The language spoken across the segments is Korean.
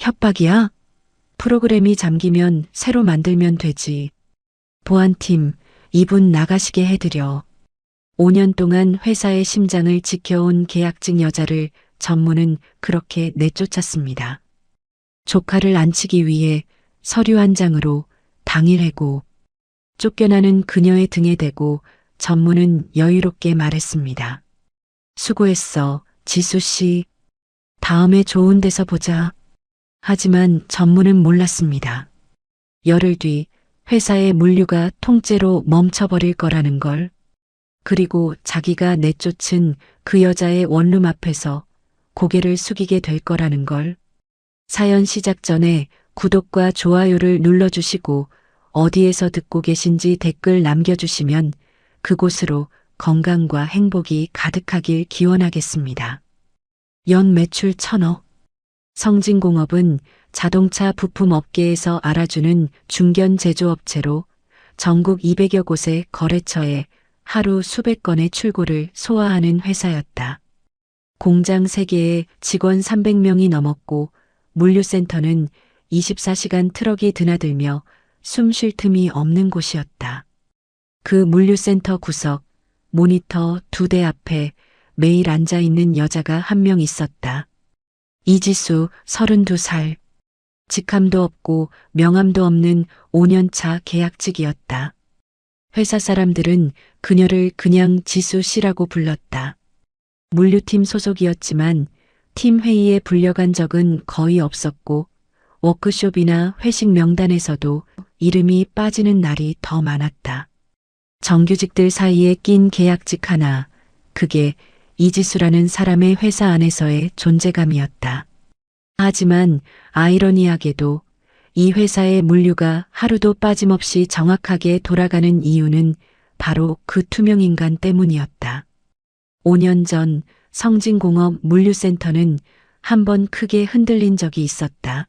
협박이야? 프로그램이 잠기면 새로 만들면 되지. 보안팀, 이분 나가시게 해드려. 5년 동안 회사의 심장을 지켜온 계약직 여자를 전무는 그렇게 내쫓았습니다. 조카를 안치기 위해 서류 한 장으로 당일 해고. 쫓겨나는 그녀의 등에 대고 전무는 여유롭게 말했습니다. 수고했어, 지수 씨. 다음에 좋은 데서 보자. 하지만 전무는 몰랐습니다. 열흘 뒤 회사의 물류가 통째로 멈춰버릴 거라는 걸. 그리고 자기가 내쫓은 그 여자의 원룸 앞에서 고개를 숙이게 될 거라는 걸. 사연 시작 전에 구독과 좋아요를 눌러주시고 어디에서 듣고 계신지 댓글 남겨주시면 그곳으로 건강과 행복이 가득하길 기원하겠습니다. 연 매출 1,000억. 성진공업은 자동차 부품 업계에서 알아주는 중견 제조업체로 전국 200여 곳의 거래처에 하루 수백 건의 출고를 소화하는 회사였다. 공장 3개에 직원 300명이 넘었고 물류센터는 24시간 트럭이 드나들며 숨 쉴 틈이 없는 곳이었다. 그 물류센터 구석, 모니터 2대 앞에 매일 앉아있는 여자가 한 명 있었다. 이지수 32살. 직함도 없고 명함도 없는 5년차 계약직이었다. 회사 사람들은 그녀를 그냥 지수 씨라고 불렀다. 물류팀 소속이었지만 팀 회의에 불려간 적은 거의 없었고 워크숍이나 회식 명단에서도 이름이 빠지는 날이 더 많았다. 정규직들 사이에 낀 계약직 하나, 그게 이지수라는 사람의 회사 안에서의 존재감이었다. 하지만 아이러니하게도 이 회사의 물류가 하루도 빠짐없이 정확하게 돌아가는 이유는 바로 그 투명인간 때문이었다. 5년 전 성진공업 물류센터는 한번 크게 흔들린 적이 있었다.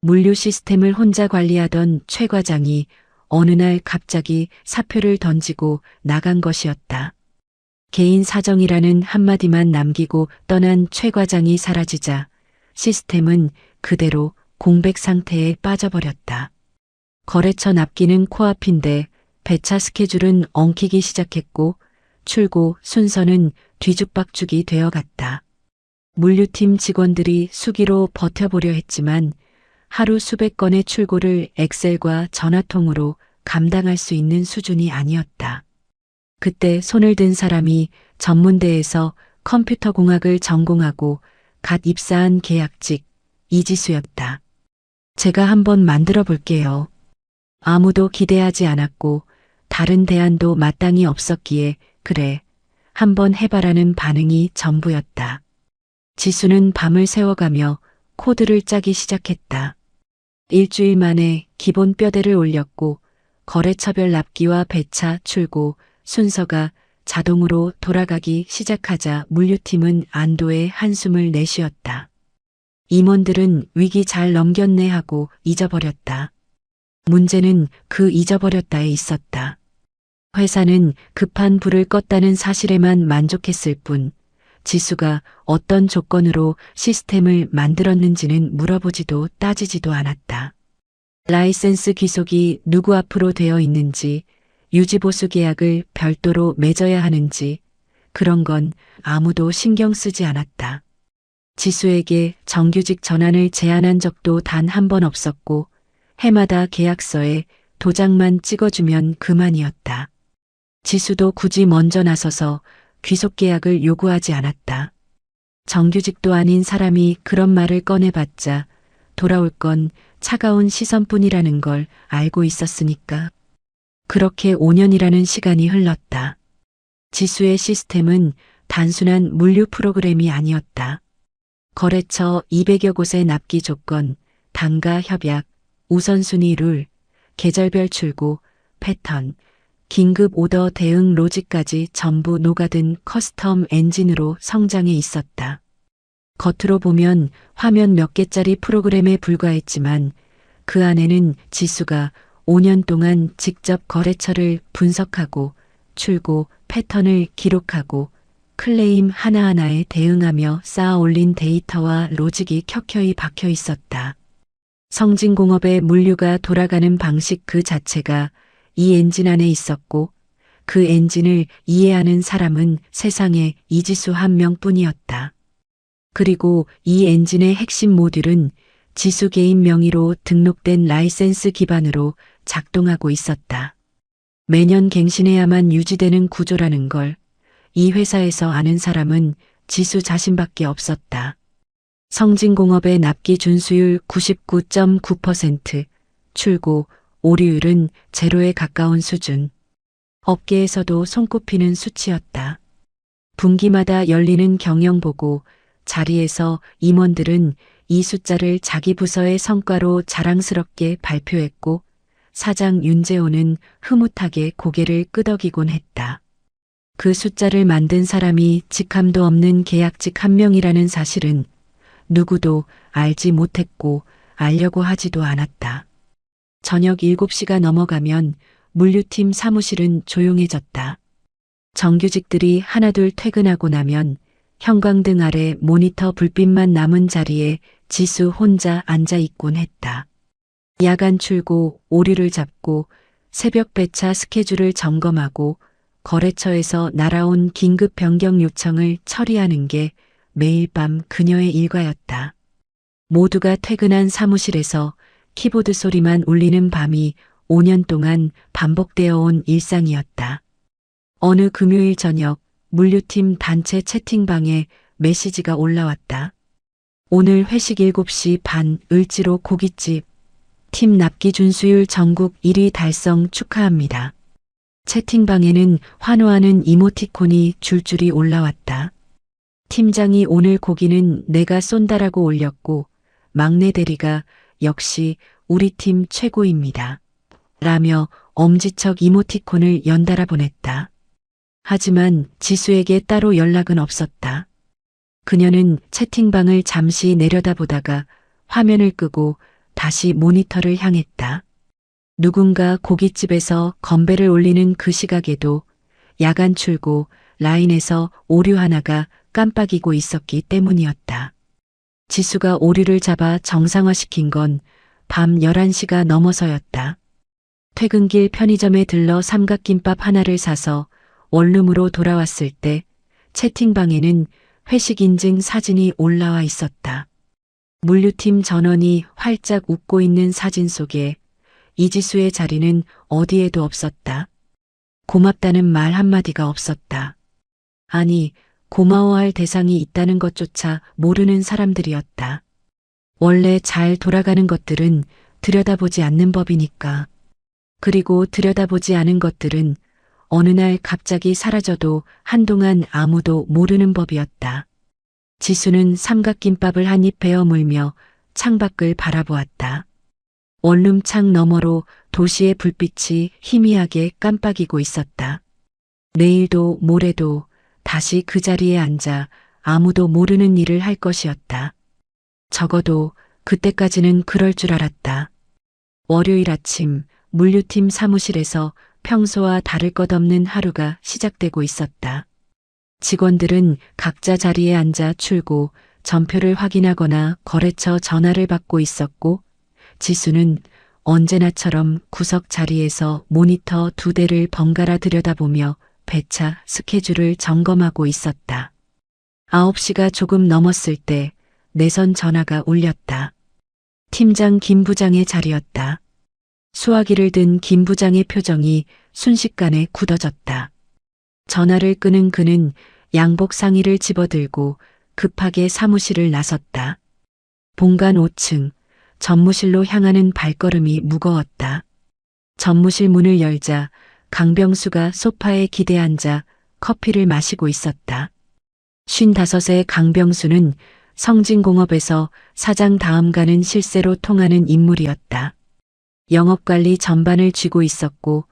물류 시스템을 혼자 관리하던 최 과장이 어느 날 갑자기 사표를 던지고 나간 것이었다. 개인 사정이라는 한마디만 남기고 떠난 최 과장이 사라지자 시스템은 그대로 공백 상태에 빠져버렸다. 거래처 납기는 코앞인데 배차 스케줄은 엉키기 시작했고 출고 순서는 뒤죽박죽이 되어갔다. 물류팀 직원들이 수기로 버텨보려 했지만 하루 수백 건의 출고를 엑셀과 전화통으로 감당할 수 있는 수준이 아니었다. 그때 손을 든 사람이 전문대에서 컴퓨터공학을 전공하고 갓 입사한 계약직 이지수였다. 제가 한번 만들어 볼게요. 아무도 기대하지 않았고 다른 대안도 마땅히 없었기에 그래, 한번 해봐라는 반응이 전부였다. 지수는 밤을 새워가며 코드를 짜기 시작했다. 일주일 만에 기본 뼈대를 올렸고 거래처별 납기와 배차, 출고, 순서가 자동으로 돌아가기 시작하자 물류팀은 안도의 한숨을 내쉬었다. 임원들은 위기 잘 넘겼네 하고 잊어버렸다. 문제는 그 잊어버렸다에 있었다. 회사는 급한 불을 껐다는 사실에만 만족했을 뿐 지수가 어떤 조건으로 시스템을 만들었는지는 물어보지도 따지지도 않았다. 라이센스 귀속이 누구 앞으로 되어 있는지, 유지보수 계약을 별도로 맺어야 하는지 그런 건 아무도 신경 쓰지 않았다. 지수에게 정규직 전환을 제안한 적도 단 한 번 없었고 해마다 계약서에 도장만 찍어주면 그만이었다. 지수도 굳이 먼저 나서서 귀속 계약을 요구하지 않았다. 정규직도 아닌 사람이 그런 말을 꺼내봤자 돌아올 건 차가운 시선뿐이라는 걸 알고 있었으니까. 그렇게 5년이라는 시간이 흘렀다. 지수의 시스템은 단순한 물류 프로그램이 아니었다. 거래처 200여 곳의 납기 조건, 단가 협약, 우선순위 룰, 계절별 출고, 패턴, 긴급 오더 대응 로직까지 전부 녹아든 커스텀 엔진으로 성장해 있었다. 겉으로 보면 화면 몇 개짜리 프로그램에 불과했지만 그 안에는 지수가 5년 동안 직접 거래처를 분석하고 출고 패턴을 기록하고 클레임 하나하나에 대응하며 쌓아 올린 데이터와 로직이 켜켜이 박혀 있었다. 성진공업의 물류가 돌아가는 방식 그 자체가 이 엔진 안에 있었고 그 엔진을 이해하는 사람은 세상에 이지수 한 명뿐이었다. 그리고 이 엔진의 핵심 모듈은 지수 개인 명의로 등록된 라이센스 기반으로 작동하고 있었다. 매년 갱신해야만 유지되는 구조라는 걸 이 회사에서 아는 사람은 지수 자신밖에 없었다. 성진공업의 납기 준수율 99.9%, 출고, 오류율은 제로에 가까운 수준. 업계에서도 손꼽히는 수치였다. 분기마다 열리는 경영보고 자리에서 임원들은 이 숫자를 자기 부서의 성과로 자랑스럽게 발표했고 사장 윤재호는 흐뭇하게 고개를 끄덕이곤 했다. 그 숫자를 만든 사람이 직함도 없는 계약직 한 명이라는 사실은 누구도 알지 못했고 알려고 하지도 않았다. 저녁 7시가 넘어가면 물류팀 사무실은 조용해졌다. 정규직들이 하나둘 퇴근하고 나면 형광등 아래 모니터 불빛만 남은 자리에 지수 혼자 앉아 있곤 했다. 야간 출고, 오류를 잡고 새벽 배차 스케줄을 점검하고 거래처에서 날아온 긴급 변경 요청을 처리하는 게 매일 밤 그녀의 일과였다. 모두가 퇴근한 사무실에서 키보드 소리만 울리는 밤이 5년 동안 반복되어 온 일상이었다. 어느 금요일 저녁 물류팀 단체 채팅방에 메시지가 올라왔다. 오늘 회식 7시 반 을지로 고깃집 팀 납기 준수율 전국 1위 달성 축하합니다. 채팅방에는 환호하는 이모티콘이 줄줄이 올라왔다. 팀장이 오늘 고기는 내가 쏜다라고 올렸고 막내 대리가 역시 우리 팀 최고입니다. 라며 엄지척 이모티콘을 연달아 보냈다. 하지만 지수에게 따로 연락은 없었다. 그녀는 채팅방을 잠시 내려다보다가 화면을 끄고 다시 모니터를 향했다. 누군가 고깃집에서 건배를 올리는 그 시각에도 야간 출고 라인에서 오류 하나가 깜빡이고 있었기 때문이었다. 지수가 오류를 잡아 정상화시킨 건 밤 11시가 넘어서였다. 퇴근길 편의점에 들러 삼각김밥 하나를 사서 원룸으로 돌아왔을 때 채팅방에는 회식 인증 사진이 올라와 있었다. 물류팀 전원이 활짝 웃고 있는 사진 속에 이지수의 자리는 어디에도 없었다. 고맙다는 말 한마디가 없었다. 아니, 고마워할 대상이 있다는 것조차 모르는 사람들이었다. 원래 잘 돌아가는 것들은 들여다보지 않는 법이니까. 그리고 들여다보지 않은 것들은 어느 날 갑자기 사라져도 한동안 아무도 모르는 법이었다. 지수는 삼각김밥을 한 입 베어 물며 창밖을 바라보았다. 원룸 창 너머로 도시의 불빛이 희미하게 깜빡이고 있었다. 내일도 모레도 다시 그 자리에 앉아 아무도 모르는 일을 할 것이었다. 적어도 그때까지는 그럴 줄 알았다. 월요일 아침 물류팀 사무실에서 평소와 다를 것 없는 하루가 시작되고 있었다. 직원들은 각자 자리에 앉아 출고, 전표를 확인하거나 거래처 전화를 받고 있었고 지수는 언제나처럼 구석 자리에서 모니터 2대를 번갈아 들여다보며 배차 스케줄을 점검하고 있었다. 9시가 조금 넘었을 때 내선 전화가 울렸다. 팀장 김 부장의 자리였다. 수화기를 든 김 부장의 표정이 순식간에 굳어졌다. 전화를 끄는 그는 양복 상의를 집어들고 급하게 사무실을 나섰다. 본관 5층 전무실로 향하는 발걸음이 무거웠다. 전무실 문을 열자 강병수가 소파에 기대 앉아 커피를 마시고 있었다. 55의 강병수는 성진공업에서 사장 다음 가는 실세로 통하는 인물이었다. 영업관리 전반을 쥐고 있었고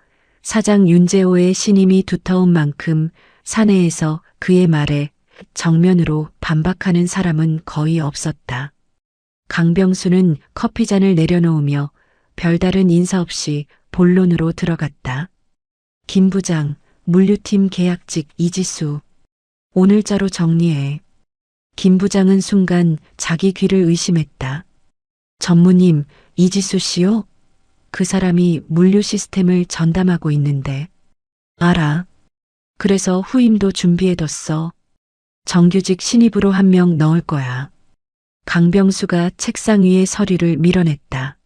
사장 윤재호의 신임이 두터운 만큼 사내에서 그의 말에 정면으로 반박하는 사람은 거의 없었다. 강병수는 커피잔을 내려놓으며 별다른 인사 없이 본론으로 들어갔다. 김 부장, 물류팀 계약직 이지수. 오늘자로 정리해. 김 부장은 순간 자기 귀를 의심했다. 전무님, 이지수 씨요? 그 사람이 물류 시스템을 전담하고 있는데. 알아. 그래서 후임도 준비해뒀어. 정규직 신입으로 한 명 넣을 거야. 강병수가 책상 위에 서류를 밀어냈다.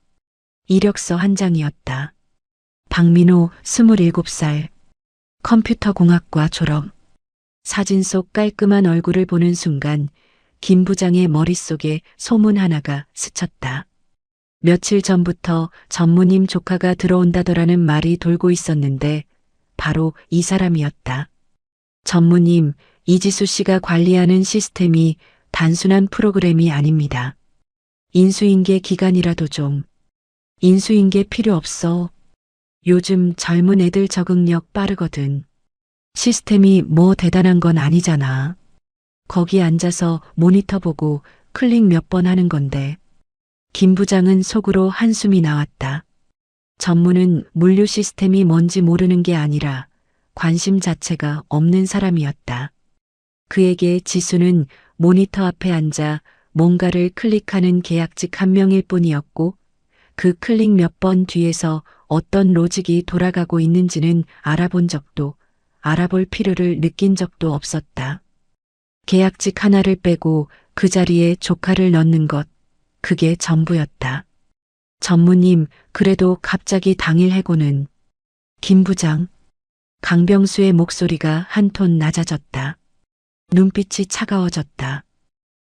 이력서 한 장이었다. 박민호 27살. 컴퓨터공학과 졸업. 사진 속 깔끔한 얼굴을 보는 순간 김 부장의 머릿속에 소문 하나가 스쳤다. 며칠 전부터 전무님 조카가 들어온다더라는 말이 돌고 있었는데 바로 이 사람이었다. 전무님, 이지수 씨가 관리하는 시스템이 단순한 프로그램이 아닙니다. 인수인계 기간이라도 좀. 인수인계 필요 없어. 요즘 젊은 애들 적응력 빠르거든. 시스템이 뭐 대단한 건 아니잖아. 거기 앉아서 모니터 보고 클릭 몇 번 하는 건데. 김 부장은 속으로 한숨이 나왔다. 전무는 물류 시스템이 뭔지 모르는 게 아니라 관심 자체가 없는 사람이었다. 그에게 지수는 모니터 앞에 앉아 뭔가를 클릭하는 계약직 한 명일 뿐이었고 그 클릭 몇 번 뒤에서 어떤 로직이 돌아가고 있는지는 알아본 적도 알아볼 필요를 느낀 적도 없었다. 계약직 하나를 빼고 그 자리에 조카를 넣는 것, 그게 전부였다. 전무님, 그래도 갑자기 당일 해고는. 김 부장. 강병수의 목소리가 한 톤 낮아졌다. 눈빛이 차가워졌다.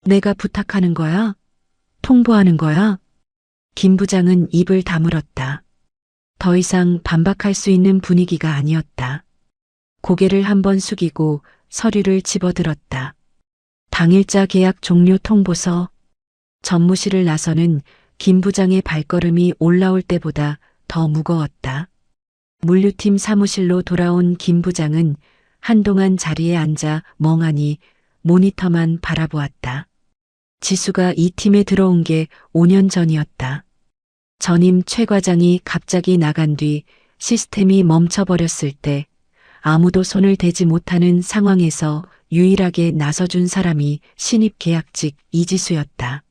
내가 부탁하는 거야? 통보하는 거야? 김 부장은 입을 다물었다. 더 이상 반박할 수 있는 분위기가 아니었다. 고개를 한번 숙이고 서류를 집어들었다. 당일자 계약 종료 통보서. 전무실을 나서는 김 부장의 발걸음이 올라올 때보다 더 무거웠다. 물류팀 사무실로 돌아온 김 부장은 한동안 자리에 앉아 멍하니 모니터만 바라보았다. 지수가 이 팀에 들어온 게 5년 전이었다. 전임 최 과장이 갑자기 나간 뒤 시스템이 멈춰버렸을 때 아무도 손을 대지 못하는 상황에서 유일하게 나서준 사람이 신입 계약직 이지수였다.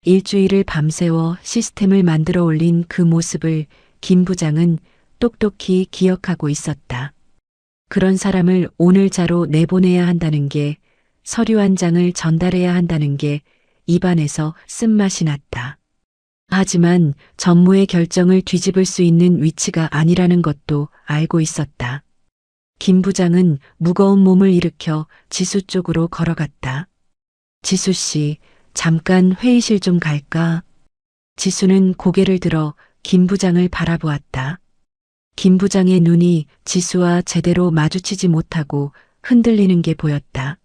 일주일을 밤새워 시스템을 만들어 올린 그 모습을 김 부장은 똑똑히 기억하고 있었다. 그런 사람을 오늘자로 내보내야 한다는 게, 서류 한 장을 전달해야 한다는 게 입안에서 쓴맛이 났다. 하지만 전무의 결정을 뒤집을 수 있는 위치가 아니라는 것도 알고 있었다. 김 부장은 무거운 몸을 일으켜 지수 쪽으로 걸어갔다. 지수 씨, 잠깐 회의실 좀 갈까? 지수는 고개를 들어 김 부장을 바라보았다. 김 부장의 눈이 지수와 제대로 마주치지 못하고 흔들리는 게 보였다.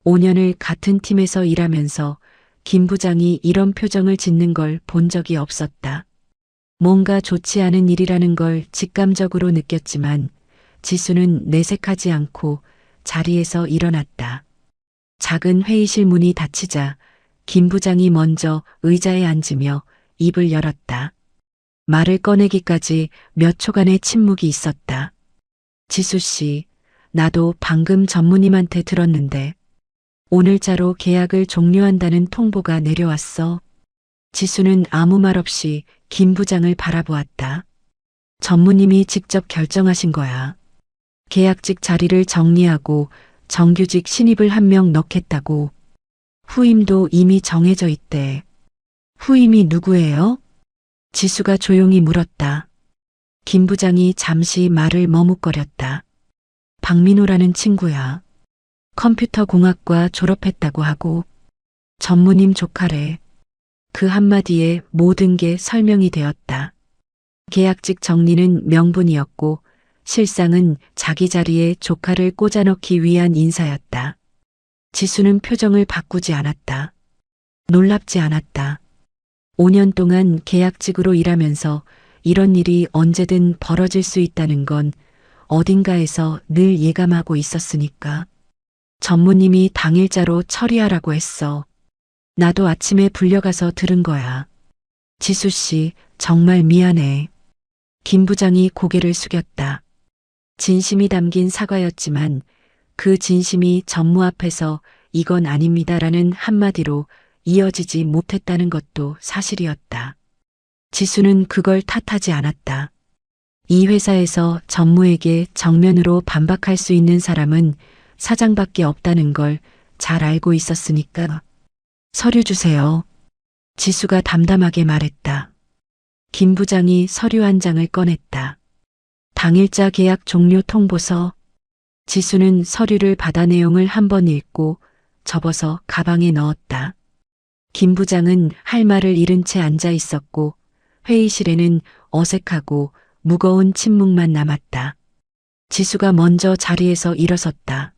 5년을 같은 팀에서 일하면서 김 부장이 이런 표정을 짓는 걸 본 적이 없었다. 뭔가 좋지 않은 일이라는 걸 직감적으로 느꼈지만 지수는 내색하지 않고 자리에서 일어났다. 작은 회의실 문이 닫히자 김 부장이 먼저 의자에 앉으며 입을 열었다. 말을 꺼내기까지 몇 초간의 침묵이 있었다. 지수 씨, 나도 방금 전무님한테 들었는데 오늘자로 계약을 종료한다는 통보가 내려왔어. 지수는 아무 말 없이 김 부장을 바라보았다. 전무님이 직접 결정하신 거야. 계약직 자리를 정리하고 정규직 신입을 한 명 넣겠다고. 후임도 이미 정해져 있대. 후임이 누구예요? 지수가 조용히 물었다. 김 부장이 잠시 말을 머뭇거렸다. 박민호라는 친구야. 컴퓨터공학과 졸업했다고 하고 전무님 조카래. 그 한마디에 모든 게 설명이 되었다. 계약직 정리는 명분이었고 실상은 자기 자리에 조카를 꽂아넣기 위한 인사였다. 지수는 표정을 바꾸지 않았다. 놀랍지 않았다. 5년 동안 계약직으로 일하면서 이런 일이 언제든 벌어질 수 있다는 건 어딘가에서 늘 예감하고 있었으니까. 전무님이 당일자로 처리하라고 했어. 나도 아침에 불려가서 들은 거야. 지수 씨, 정말 미안해. 김 부장이 고개를 숙였다. 진심이 담긴 사과였지만 그 진심이 전무 앞에서 이건 아닙니다라는 한마디로 이어지지 못했다는 것도 사실이었다. 지수는 그걸 탓하지 않았다. 이 회사에서 전무에게 정면으로 반박할 수 있는 사람은 사장밖에 없다는 걸 잘 알고 있었으니까. 서류 주세요. 지수가 담담하게 말했다. 김 부장이 서류 한 장을 꺼냈다. 당일자 계약 종료 통보서. 지수는 서류를 받아 내용을 한번 읽고 접어서 가방에 넣었다. 김 부장은 할 말을 잃은 채 앉아 있었고 회의실에는 어색하고 무거운 침묵만 남았다. 지수가 먼저 자리에서 일어섰다.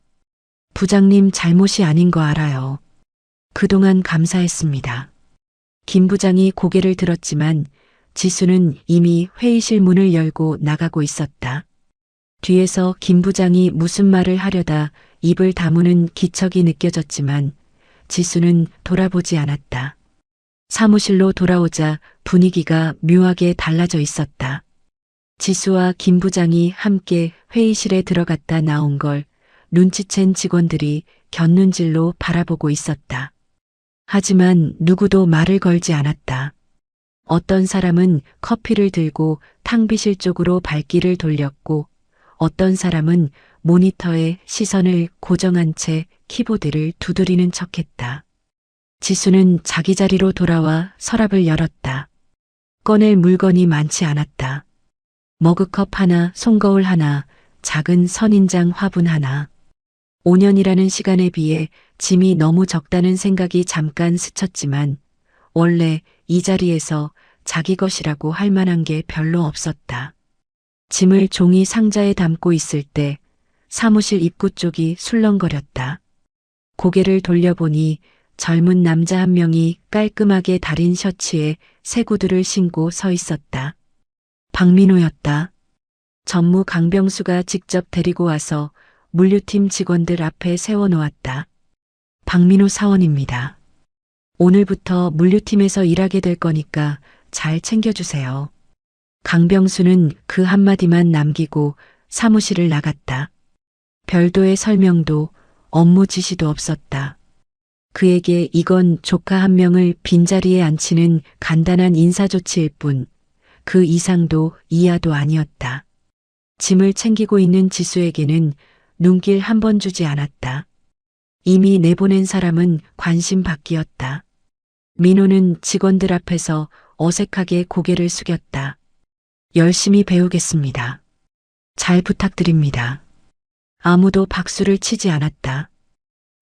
부장님 잘못이 아닌 거 알아요. 그동안 감사했습니다. 김 부장이 고개를 들었지만 지수는 이미 회의실 문을 열고 나가고 있었다. 뒤에서 김 부장이 무슨 말을 하려다 입을 다무는 기척이 느껴졌지만 지수는 돌아보지 않았다. 사무실로 돌아오자 분위기가 묘하게 달라져 있었다. 지수와 김 부장이 함께 회의실에 들어갔다 나온 걸 눈치챈 직원들이 곁눈질로 바라보고 있었다. 하지만 누구도 말을 걸지 않았다. 어떤 사람은 커피를 들고 탕비실 쪽으로 발길을 돌렸고 어떤 사람은 모니터에 시선을 고정한 채 키보드를 두드리는 척했다. 지수는 자기 자리로 돌아와 서랍을 열었다. 꺼낼 물건이 많지 않았다. 머그컵 하나, 손거울 하나, 작은 선인장 화분 하나. 5년이라는 시간에 비해 짐이 너무 적다는 생각이 잠깐 스쳤지만 원래 이 자리에서 자기 것이라고 할 만한 게 별로 없었다. 짐을 종이 상자에 담고 있을 때 사무실 입구 쪽이 술렁거렸다. 고개를 돌려보니 젊은 남자 한 명이 깔끔하게 다린 셔츠에 새 구두를 신고 서 있었다. 박민호였다. 전무 강병수가 직접 데리고 와서 물류팀 직원들 앞에 세워놓았다. 박민호 사원입니다. 오늘부터 물류팀에서 일하게 될 거니까 잘 챙겨주세요. 강병수는 그 한마디만 남기고 사무실을 나갔다. 별도의 설명도 업무 지시도 없었다. 그에게 이건 조카 한 명을 빈자리에 앉히는 간단한 인사조치일 뿐 그 이상도 이하도 아니었다. 짐을 챙기고 있는 지수에게는 눈길 한 번 주지 않았다. 이미 내보낸 사람은 관심 밖이었다. 민호는 직원들 앞에서 어색하게 고개를 숙였다. 열심히 배우겠습니다. 잘 부탁드립니다. 아무도 박수를 치지 않았다.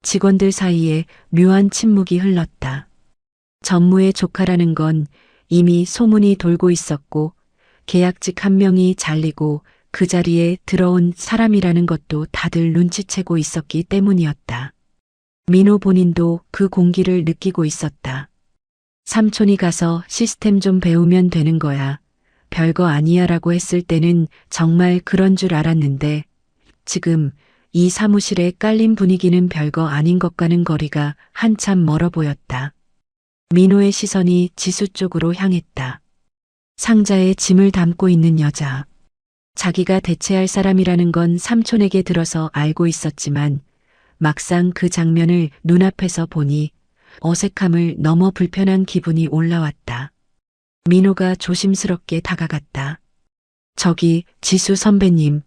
직원들 사이에 묘한 침묵이 흘렀다. 전무의 조카라는 건 이미 소문이 돌고 있었고 계약직 한 명이 잘리고 그 자리에 들어온 사람이라는 것도 다들 눈치채고 있었기 때문이었다. 민호 본인도 그 공기를 느끼고 있었다. 삼촌이 가서 시스템 좀 배우면 되는 거야. 별거 아니야 라고 했을 때는 정말 그런 줄 알았는데 지금 이 사무실에 깔린 분위기는 별거 아닌 것과는 거리가 한참 멀어 보였다. 민호의 시선이 지수 쪽으로 향했다. 상자에 짐을 담고 있는 여자. 자기가 대체할 사람이라는 건 삼촌에게 들어서 알고 있었지만 막상 그 장면을 눈앞에서 보니 어색함을 넘어 불편한 기분이 올라왔다. 민호가 조심스럽게 다가갔다. 저기 지수 선배님,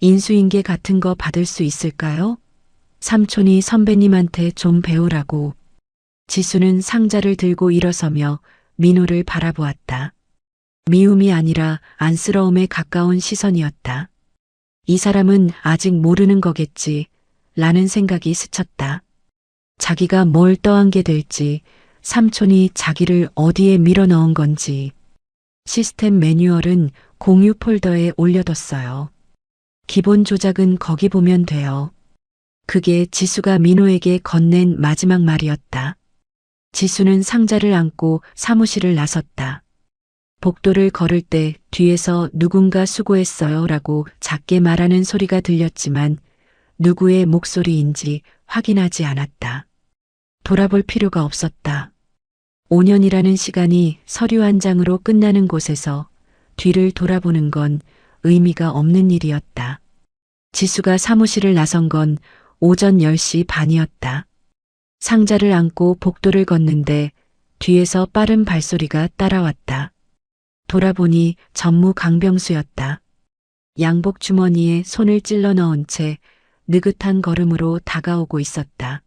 인수인계 같은 거 받을 수 있을까요? 삼촌이 선배님한테 좀 배우라고. 지수는 상자를 들고 일어서며 민호를 바라보았다. 미움이 아니라 안쓰러움에 가까운 시선이었다. 이 사람은 아직 모르는 거겠지 라는 생각이 스쳤다. 자기가 뭘 떠안게 될지, 삼촌이 자기를 어디에 밀어넣은 건지. 시스템 매뉴얼은 공유 폴더에 올려뒀어요. 기본 조작은 거기 보면 돼요. 그게 지수가 민호에게 건넨 마지막 말이었다. 지수는 상자를 안고 사무실을 나섰다. 복도를 걸을 때 뒤에서 누군가 수고했어요 라고 작게 말하는 소리가 들렸지만 누구의 목소리인지 확인하지 않았다. 돌아볼 필요가 없었다. 5년이라는 시간이 서류 한 장으로 끝나는 곳에서 뒤를 돌아보는 건 의미가 없는 일이었다. 지수가 사무실을 나선 건 오전 10시 반이었다. 상자를 안고 복도를 걷는데 뒤에서 빠른 발소리가 따라왔다. 돌아보니 전무 강병수였다. 양복 주머니에 손을 찔러 넣은 채 느긋한 걸음으로 다가오고 있었다.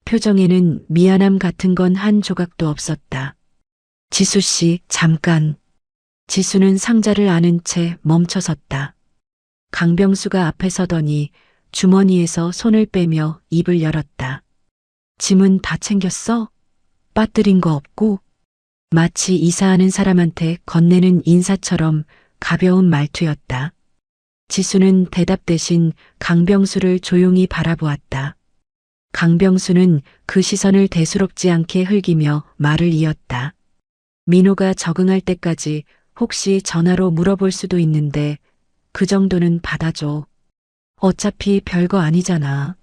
표정에는 미안함 같은 건 한 조각도 없었다. 지수 씨, 잠깐. 지수는 상자를 안은 채 멈춰섰다. 강병수가 앞에 서더니 주머니에서 손을 빼며 입을 열었다. 짐은 다 챙겼어? 빠뜨린 거 없고? 마치 이사하는 사람한테 건네는 인사처럼 가벼운 말투였다. 지수는 대답 대신 강병수를 조용히 바라보았다. 강병수는 그 시선을 대수롭지 않게 흘기며 말을 이었다. 민호가 적응할 때까지 혹시 전화로 물어볼 수도 있는데 그 정도는 받아줘. 어차피 별거 아니잖아.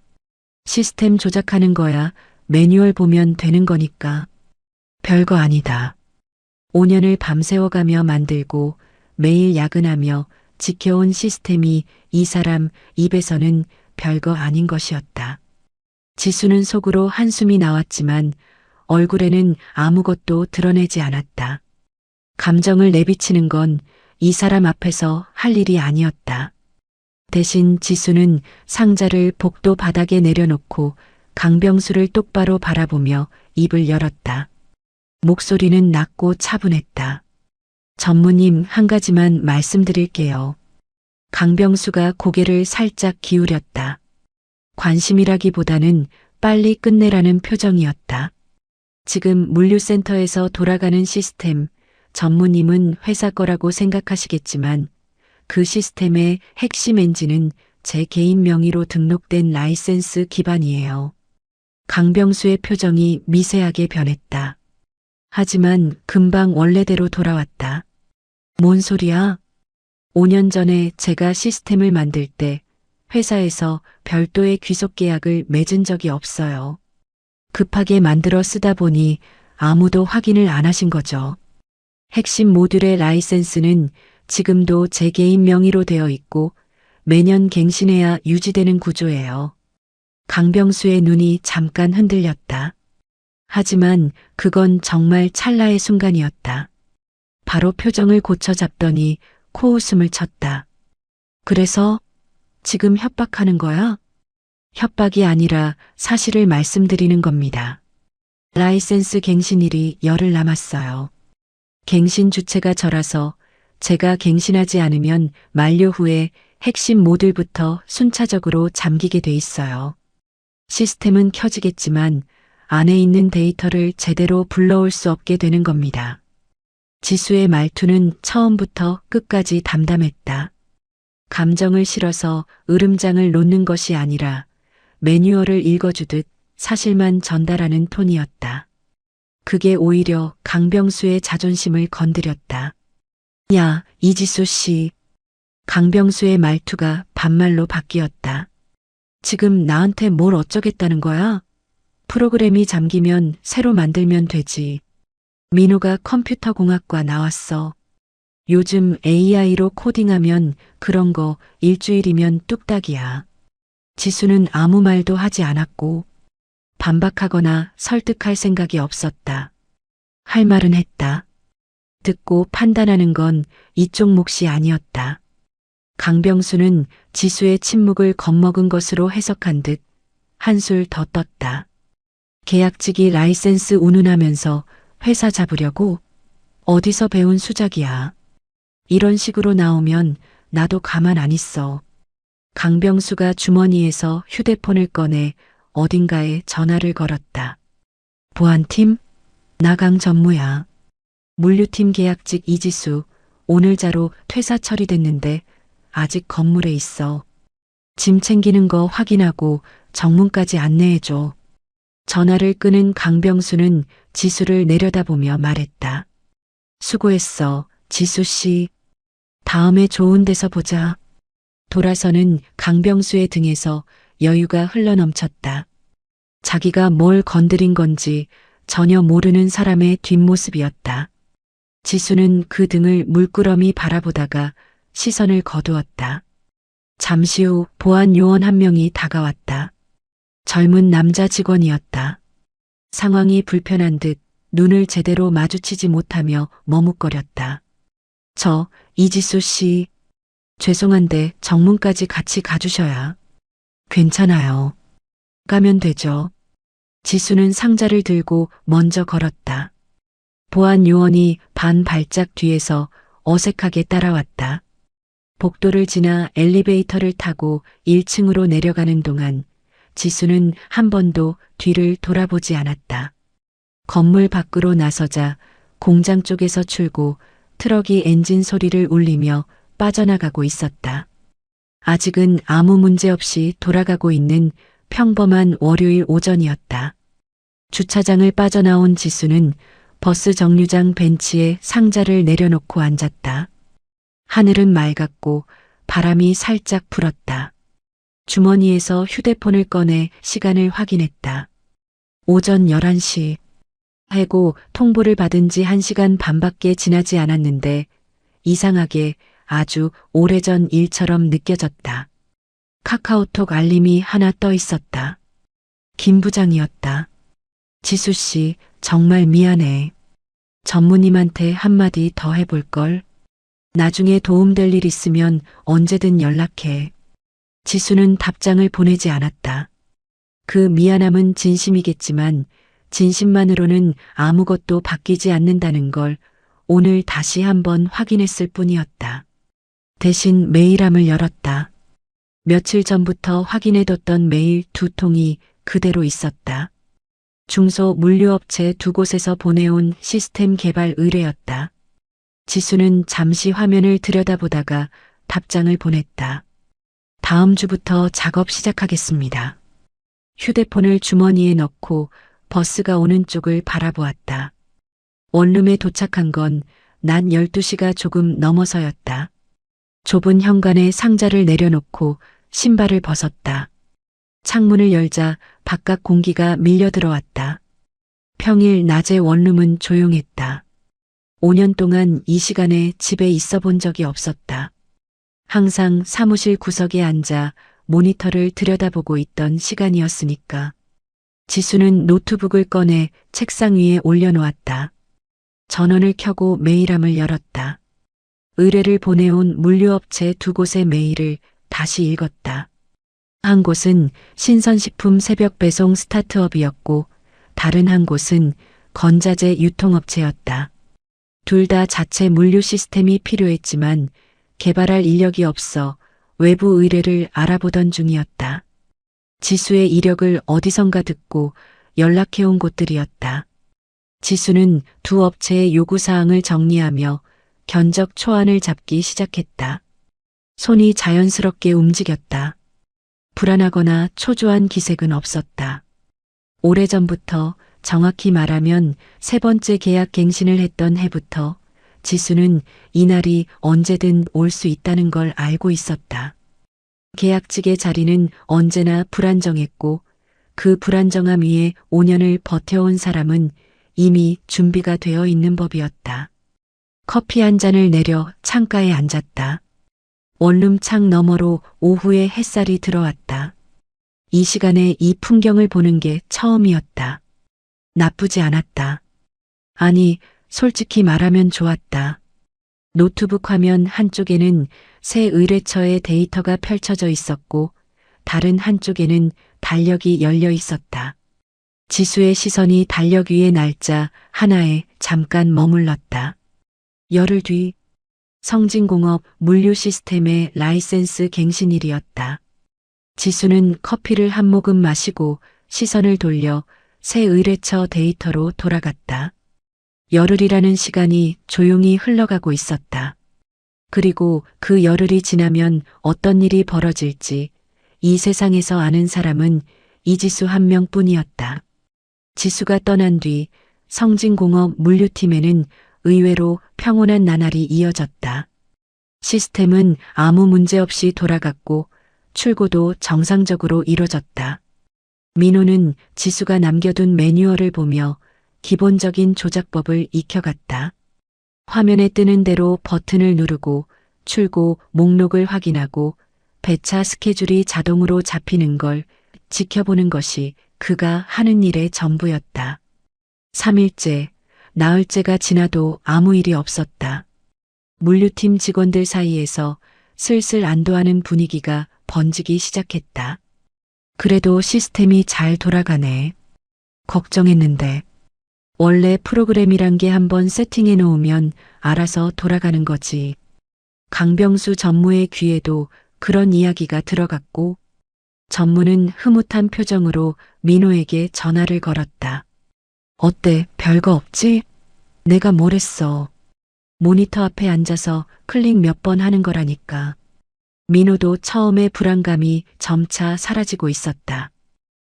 시스템 조작하는 거야 매뉴얼 보면 되는 거니까. 별거 아니다. 5년을 밤새워가며 만들고 매일 야근하며 지켜온 시스템이 이 사람 입에서는 별거 아닌 것이었다. 지수는 속으로 한숨이 나왔지만 얼굴에는 아무것도 드러내지 않았다. 감정을 내비치는 건 이 사람 앞에서 할 일이 아니었다. 대신 지수는 상자를 복도 바닥에 내려놓고 강병수를 똑바로 바라보며 입을 열었다. 목소리는 낮고 차분했다. 전무님, 한 가지만 말씀드릴게요. 강병수가 고개를 살짝 기울였다. 관심이라기보다는 빨리 끝내라는 표정이었다. 지금 물류센터에서 돌아가는 시스템, 전무님은 회사 거라고 생각하시겠지만 그 시스템의 핵심 엔진은 제 개인 명의로 등록된 라이센스 기반이에요. 강병수의 표정이 미세하게 변했다. 하지만 금방 원래대로 돌아왔다. 뭔 소리야? 5년 전에 제가 시스템을 만들 때 회사에서 별도의 귀속 계약을 맺은 적이 없어요. 급하게 만들어 쓰다 보니 아무도 확인을 안 하신 거죠. 핵심 모듈의 라이센스는 지금도 제 개인 명의로 되어 있고 매년 갱신해야 유지되는 구조예요. 강병수의 눈이 잠깐 흔들렸다. 하지만 그건 정말 찰나의 순간이었다. 바로 표정을 고쳐 잡더니 코웃음을 쳤다. 그래서 지금 협박하는 거야? 협박이 아니라 사실을 말씀드리는 겁니다. 라이센스 갱신일이 열흘 남았어요. 갱신 주체가 저라서 제가 갱신하지 않으면 만료 후에 핵심 모듈부터 순차적으로 잠기게 돼 있어요. 시스템은 켜지겠지만 안에 있는 데이터를 제대로 불러올 수 없게 되는 겁니다. 지수의 말투는 처음부터 끝까지 담담했다. 감정을 실어서 으름장을 놓는 것이 아니라 매뉴얼을 읽어주듯 사실만 전달하는 톤이었다. 그게 오히려 강병수의 자존심을 건드렸다. 야, 이지수 씨. 강병수의 말투가 반말로 바뀌었다. 지금 나한테 뭘 어쩌겠다는 거야? 프로그램이 잠기면 새로 만들면 되지. 민호가 컴퓨터 공학과 나왔어. 요즘 AI로 코딩하면 그런 거 일주일이면 뚝딱이야. 지수는 아무 말도 하지 않았고 반박하거나 설득할 생각이 없었다. 할 말은 했다. 듣고 판단하는 건 이쪽 몫이 아니었다. 강병수는 지수의 침묵을 겁먹은 것으로 해석한 듯 한술 더 떴다. 계약직이 라이센스 운운하면서 회사 잡으려고? 어디서 배운 수작이야. 이런 식으로 나오면 나도 가만 안 있어. 강병수가 주머니에서 휴대폰을 꺼내 어딘가에 전화를 걸었다. 보안팀? 나강 전무야. 물류팀 계약직 이지수, 오늘자로 퇴사 처리됐는데 아직 건물에 있어. 짐 챙기는 거 확인하고 정문까지 안내해줘. 전화를 끄는 강병수는 지수를 내려다보며 말했다. 수고했어, 지수 씨. 다음에 좋은 데서 보자. 돌아서는 강병수의 등에서 여유가 흘러넘쳤다. 자기가 뭘 건드린 건지 전혀 모르는 사람의 뒷모습이었다. 지수는 그 등을 물끄러미 바라보다가 시선을 거두었다. 잠시 후 보안 요원 한 명이 다가왔다. 젊은 남자 직원이었다. 상황이 불편한 듯 눈을 제대로 마주치지 못하며 머뭇거렸다. 이지수 씨, 죄송한데 정문까지 같이 가주셔야. 괜찮아요. 가면 되죠. 지수는 상자를 들고 먼저 걸었다. 보안 요원이 반 발짝 뒤에서 어색하게 따라왔다. 복도를 지나 엘리베이터를 타고 1층으로 내려가는 동안 지수는 한 번도 뒤를 돌아보지 않았다. 건물 밖으로 나서자 공장 쪽에서 출고 트럭이 엔진 소리를 울리며 빠져나가고 있었다. 아직은 아무 문제 없이 돌아가고 있는 평범한 월요일 오전이었다. 주차장을 빠져나온 지수는 버스 정류장 벤치에 상자를 내려놓고 앉았다. 하늘은 맑았고 바람이 살짝 불었다. 주머니에서 휴대폰을 꺼내 시간을 확인했다. 오전 11시. 해고 통보를 받은 지 1시간 반밖에 지나지 않았는데 이상하게 아주 오래전 일처럼 느껴졌다. 카카오톡 알림이 하나 떠 있었다. 김 부장이었다. 지수 씨, 정말 미안해. 전무님한테 한마디 더 해볼걸. 나중에 도움될 일 있으면 언제든 연락해. 지수는 답장을 보내지 않았다. 그 미안함은 진심이겠지만 진심만으로는 아무것도 바뀌지 않는다는 걸 오늘 다시 한번 확인했을 뿐이었다. 대신 메일함을 열었다. 며칠 전부터 확인해뒀던 메일 2통이 그대로 있었다. 중소 물류업체 2곳에서 보내온 시스템 개발 의뢰였다. 지수는 잠시 화면을 들여다보다가 답장을 보냈다. 다음 주부터 작업 시작하겠습니다. 휴대폰을 주머니에 넣고 버스가 오는 쪽을 바라보았다. 원룸에 도착한 건 낮 12시가 조금 넘어서였다. 좁은 현관에 상자를 내려놓고 신발을 벗었다. 창문을 열자 바깥 공기가 밀려 들어왔다. 평일 낮에 원룸은 조용했다. 5년 동안 이 시간에 집에 있어 본 적이 없었다. 항상 사무실 구석에 앉아 모니터를 들여다보고 있던 시간이었으니까. 지수는 노트북을 꺼내 책상 위에 올려놓았다. 전원을 켜고 메일함을 열었다. 의뢰를 보내온 물류업체 2곳의 메일을 다시 읽었다. 한 곳은 신선식품 새벽 배송 스타트업이었고 다른 한 곳은 건자재 유통업체였다. 둘 다 자체 물류 시스템이 필요했지만 개발할 인력이 없어 외부 의뢰를 알아보던 중이었다. 지수의 이력을 어디선가 듣고 연락해온 곳들이었다. 지수는 두 업체의 요구사항을 정리하며 견적 초안을 잡기 시작했다. 손이 자연스럽게 움직였다. 불안하거나 초조한 기색은 없었다. 오래전부터, 정확히 말하면 3번째 계약 갱신을 했던 해부터 지수는 이날이 언제든 올 수 있다는 걸 알고 있었다. 계약직의 자리는 언제나 불안정했고 그 불안정함 위에 5년을 버텨온 사람은 이미 준비가 되어 있는 법이었다. 커피 한 잔을 내려 창가에 앉았다. 원룸 창 너머로 오후의 햇살이 들어왔다. 이 시간에 이 풍경을 보는 게 처음이었다. 나쁘지 않았다. 아니, 솔직히 말하면 좋았다. 노트북 화면 한쪽에는 새 의뢰처의 데이터가 펼쳐져 있었고 다른 한쪽에는 달력이 열려 있었다. 지수의 시선이 달력 위의 날짜 하나에 잠깐 머물렀다. 열흘 뒤 성진공업 물류 시스템의 라이센스 갱신일이었다. 지수는 커피를 한 모금 마시고 시선을 돌려 새 의뢰처 데이터로 돌아갔다. 열흘이라는 시간이 조용히 흘러가고 있었다. 그리고 그 열흘이 지나면 어떤 일이 벌어질지 이 세상에서 아는 사람은 이지수 한 명뿐이었다. 지수가 떠난 뒤 성진공업 물류팀에는 의외로 평온한 나날이 이어졌다. 시스템은 아무 문제 없이 돌아갔고 출고도 정상적으로 이뤄졌다. 민호는 지수가 남겨둔 매뉴얼을 보며 기본적인 조작법을 익혀갔다. 화면에 뜨는 대로 버튼을 누르고 출고 목록을 확인하고 배차 스케줄이 자동으로 잡히는 걸 지켜보는 것이 그가 하는 일의 전부였다. 3일째, 나흘째가 지나도 아무 일이 없었다. 물류팀 직원들 사이에서 슬슬 안도하는 분위기가 번지기 시작했다. 그래도 시스템이 잘 돌아가네. 걱정했는데. 원래 프로그램이란 게 한번 세팅해 놓으면 알아서 돌아가는 거지. 강병수 전무의 귀에도 그런 이야기가 들어갔고, 전무는 흐뭇한 표정으로 민호에게 전화를 걸었다. 어때? 별거 없지? 내가 뭘 했어. 모니터 앞에 앉아서 클릭 몇 번 하는 거라니까. 민호도 처음에 불안감이 점차 사라지고 있었다.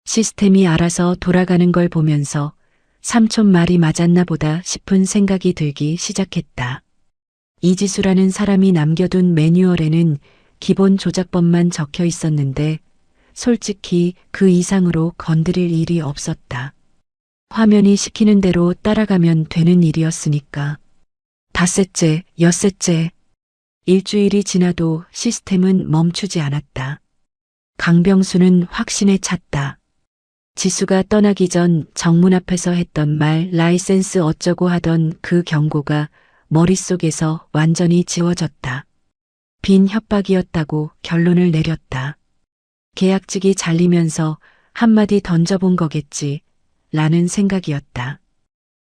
시스템이 알아서 돌아가는 걸 보면서 삼촌 말이 맞았나 보다 싶은 생각이 들기 시작했다. 이지수라는 사람이 남겨둔 매뉴얼에는 기본 조작법만 적혀 있었는데 솔직히 그 이상으로 건드릴 일이 없었다. 화면이 시키는 대로 따라가면 되는 일이었으니까. 닷새째, 엿새째. 일주일이 지나도 시스템은 멈추지 않았다. 강병수는 확신에 찼다. 지수가 떠나기 전 정문 앞에서 했던 말 라이센스 어쩌고 하던 그 경고가 머릿속에서 완전히 지워졌다. 빈 협박이었다고 결론을 내렸다. 계약직이 잘리면서 한마디 던져본 거겠지 라는 생각이었다.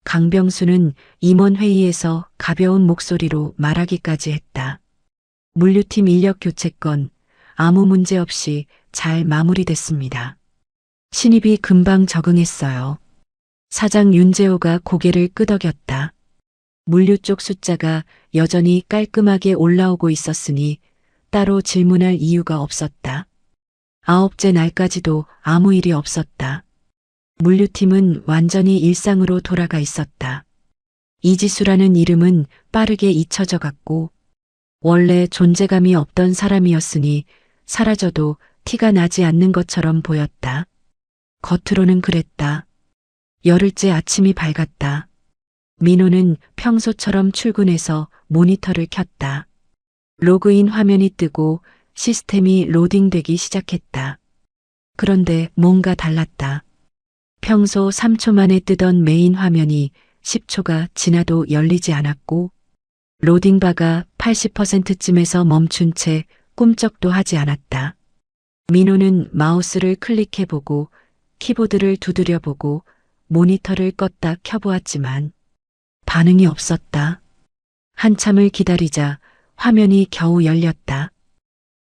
강병수는 임원회의에서 가벼운 목소리로 말하기까지 했다. 물류팀 인력 교체 건 아무 문제 없이 잘 마무리됐습니다. 신입이 금방 적응했어요. 사장 윤재호가 고개를 끄덕였다. 물류 쪽 숫자가 여전히 깔끔하게 올라오고 있었으니 따로 질문할 이유가 없었다. 9째 날까지도 아무 일이 없었다. 물류팀은 완전히 일상으로 돌아가 있었다. 이지수라는 이름은 빠르게 잊혀져 갔고 원래 존재감이 없던 사람이었으니 사라져도 티가 나지 않는 것처럼 보였다. 겉으로는 그랬다. 열흘째 아침이 밝았다. 민호는 평소처럼 출근해서 모니터를 켰다. 로그인 화면이 뜨고 시스템이 로딩되기 시작했다. 그런데 뭔가 달랐다. 평소 3초 만에 뜨던 메인 화면이 10초가 지나도 열리지 않았고 로딩바가 80%쯤에서 멈춘 채 꿈쩍도 하지 않았다. 민호는 마우스를 클릭해보고 키보드를 두드려보고 모니터를 껐다 켜보았지만 반응이 없었다. 한참을 기다리자 화면이 겨우 열렸다.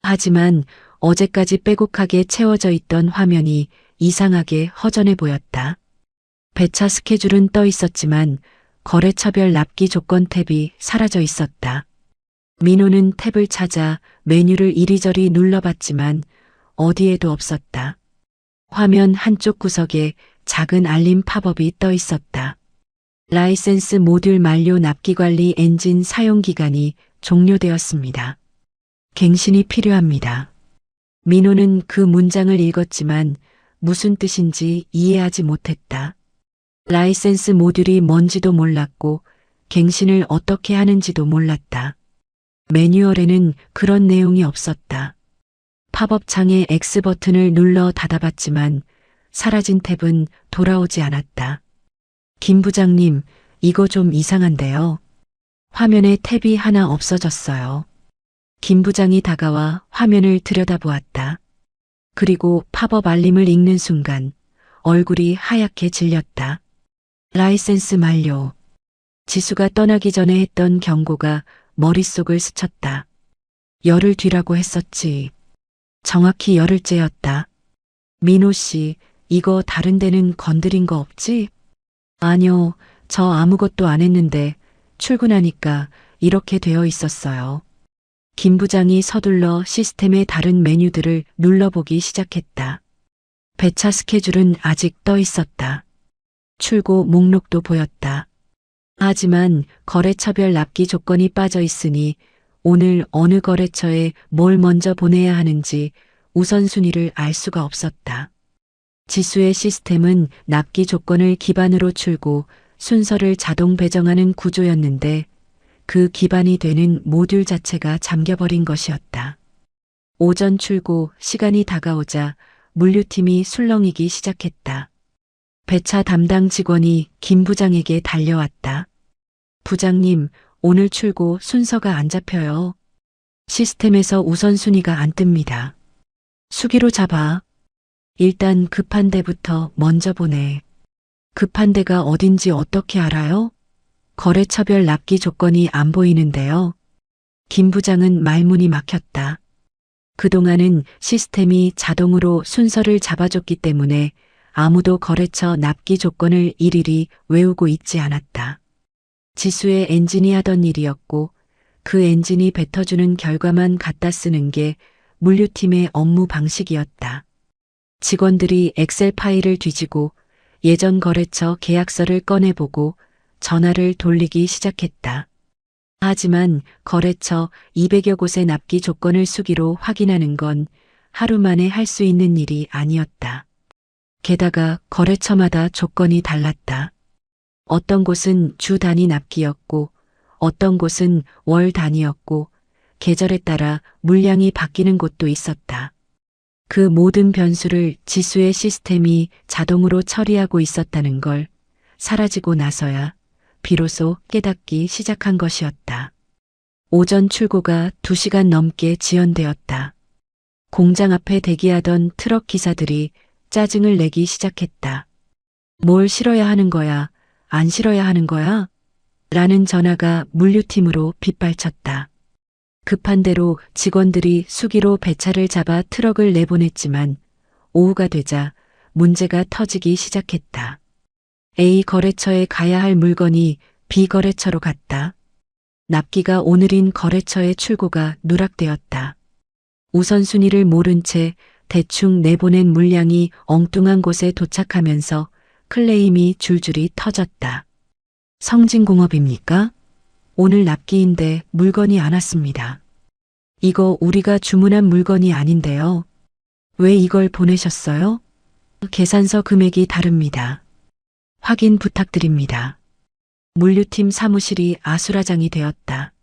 하지만 어제까지 빼곡하게 채워져 있던 화면이 이상하게 허전해 보였다. 배차 스케줄은 떠 있었지만 거래처별 납기 조건 탭이 사라져 있었다. 민호는 탭을 찾아 메뉴를 이리저리 눌러봤지만 어디에도 없었다. 화면 한쪽 구석에 작은 알림 팝업이 떠 있었다. 라이센스 모듈 만료 납기 관리 엔진 사용 기간이 종료되었습니다. 갱신이 필요합니다. 민호는 그 문장을 읽었지만 무슨 뜻인지 이해하지 못했다. 라이센스 모듈이 뭔지도 몰랐고 갱신을 어떻게 하는지도 몰랐다. 매뉴얼에는 그런 내용이 없었다. 팝업 창에 X 버튼을 눌러 닫아봤지만 사라진 탭은 돌아오지 않았다. 김 부장님, 이거 좀 이상한데요. 화면에 탭이 하나 없어졌어요. 김 부장이 다가와 화면을 들여다보았다. 그리고 팝업 알림을 읽는 순간 얼굴이 하얗게 질렸다. 라이센스 만료. 지수가 떠나기 전에 했던 경고가 머릿속을 스쳤다. 열흘 뒤라고 했었지. 정확히 열흘째였다. 민호 씨, 이거 다른 데는 건드린 거 없지? 아니요, 저 아무것도 안 했는데 출근하니까 이렇게 되어 있었어요. 김 부장이 서둘러 시스템의 다른 메뉴들을 눌러보기 시작했다. 배차 스케줄은 아직 떠 있었다. 출고 목록도 보였다. 하지만 거래처별 납기 조건이 빠져 있으니 오늘 어느 거래처에 뭘 먼저 보내야 하는지 우선순위를 알 수가 없었다. 지수의 시스템은 납기 조건을 기반으로 출고 순서를 자동 배정하는 구조였는데 그 기반이 되는 모듈 자체가 잠겨버린 것이었다. 오전 출고 시간이 다가오자 물류팀이 술렁이기 시작했다. 배차 담당 직원이 김 부장에게 달려왔다. 부장님, 오늘 출고 순서가 안 잡혀요. 시스템에서 우선순위가 안 뜹니다. 수기로 잡아. 일단 급한 데부터 먼저 보내. 급한 데가 어딘지 어떻게 알아요? 거래처별 납기 조건이 안 보이는데요. 김 부장은 말문이 막혔다. 그동안은 시스템이 자동으로 순서를 잡아줬기 때문에 아무도 거래처 납기 조건을 일일이 외우고 있지 않았다. 지수의 엔진이 하던 일이었고 그 엔진이 뱉어주는 결과만 갖다 쓰는 게 물류팀의 업무 방식이었다. 직원들이 엑셀 파일을 뒤지고 예전 거래처 계약서를 꺼내보고 전화를 돌리기 시작했다. 하지만 거래처 200여 곳의 납기 조건을 수기로 확인하는 건 하루 만에 할 수 있는 일이 아니었다. 게다가 거래처마다 조건이 달랐다. 어떤 곳은 주 단위 납기였고 어떤 곳은 월 단위였고 계절에 따라 물량이 바뀌는 곳도 있었다. 그 모든 변수를 지수의 시스템이 자동으로 처리하고 있었다는 걸 사라지고 나서야 비로소 깨닫기 시작한 것이었다. 오전 출고가 2시간 넘게 지연되었다. 공장 앞에 대기하던 트럭 기사들이 짜증을 내기 시작했다. 뭘 실어야 하는 거야? 안 실어야 하는 거야? 라는 전화가 물류팀으로 빗발쳤다. 급한 대로 직원들이 수기로 배차를 잡아 트럭을 내보냈지만 오후가 되자 문제가 터지기 시작했다. A 거래처에 가야 할 물건이 B 거래처로 갔다. 납기가 오늘인 거래처의 출고가 누락되었다. 우선순위를 모른 채 대충 내보낸 물량이 엉뚱한 곳에 도착하면서 클레임이 줄줄이 터졌다. 성진공업입니까? 오늘 납기인데 물건이 안 왔습니다. 이거 우리가 주문한 물건이 아닌데요. 왜 이걸 보내셨어요? 계산서 금액이 다릅니다. 확인 부탁드립니다. 물류팀 사무실이 아수라장이 되었다.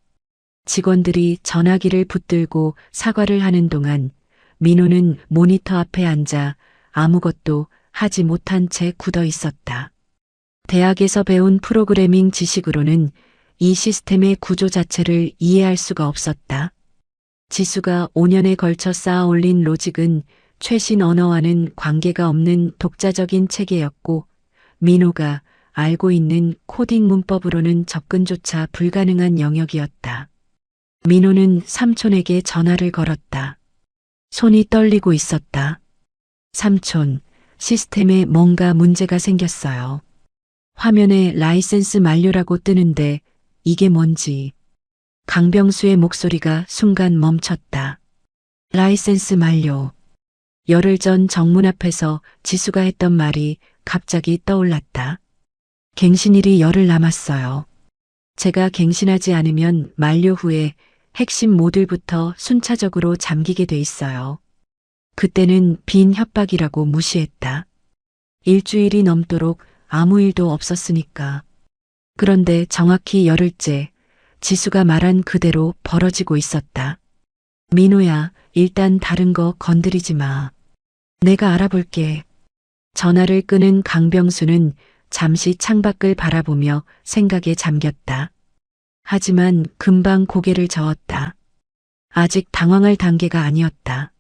직원들이 전화기를 붙들고 사과를 하는 동안 민호는 모니터 앞에 앉아 아무것도 하지 못한 채 굳어 있었다. 대학에서 배운 프로그래밍 지식으로는 이 시스템의 구조 자체를 이해할 수가 없었다. 지수가 5년에 걸쳐 쌓아 올린 로직은 최신 언어와는 관계가 없는 독자적인 체계였고 민호가 알고 있는 코딩 문법으로는 접근조차 불가능한 영역이었다. 민호는 삼촌에게 전화를 걸었다. 손이 떨리고 있었다. 삼촌, 시스템에 뭔가 문제가 생겼어요. 화면에 라이센스 만료라고 뜨는데 이게 뭔지. 강병수의 목소리가 순간 멈췄다. 라이센스 만료. 열흘 전 정문 앞에서 지수가 했던 말이 갑자기 떠올랐다. 갱신일이 열흘 남았어요. 제가 갱신하지 않으면 만료 후에 핵심 모듈부터 순차적으로 잠기게 돼 있어요. 그때는 빈 협박이라고 무시했다. 일주일이 넘도록 아무 일도 없었으니까. 그런데 정확히 열흘째 지수가 말한 그대로 벌어지고 있었다. 민호야, 일단 다른 거 건드리지 마. 내가 알아볼게. 전화를 끄는 강병수는 잠시 창밖을 바라보며 생각에 잠겼다. 하지만 금방 고개를 저었다. 아직 당황할 단계가 아니었다.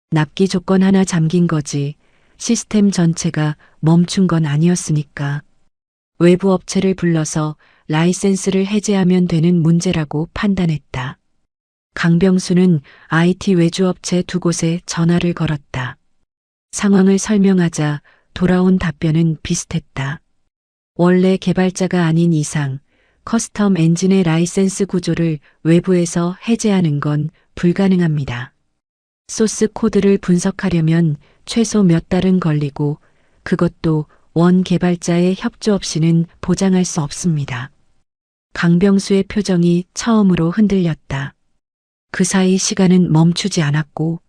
납기 조건 하나 잠긴 거지 시스템 전체가 멈춘 건 아니었으니까. 외부 업체를 불러서 라이센스를 해제하면 되는 문제라고 판단했다. 강병수는 IT 외주업체 2곳에 전화를 걸었다. 상황을 설명하자 돌아온 답변은 비슷했다. 원래 개발자가 아닌 이상 커스텀 엔진의 라이센스 구조를 외부에서 해제하는 건 불가능합니다. 소스 코드를 분석하려면 최소 몇 달은 걸리고 그것도 원 개발자의 협조 없이는 보장할 수 없습니다. 강병수의 표정이 처음으로 흔들렸다. 그 사이 시간은 멈추지 않았고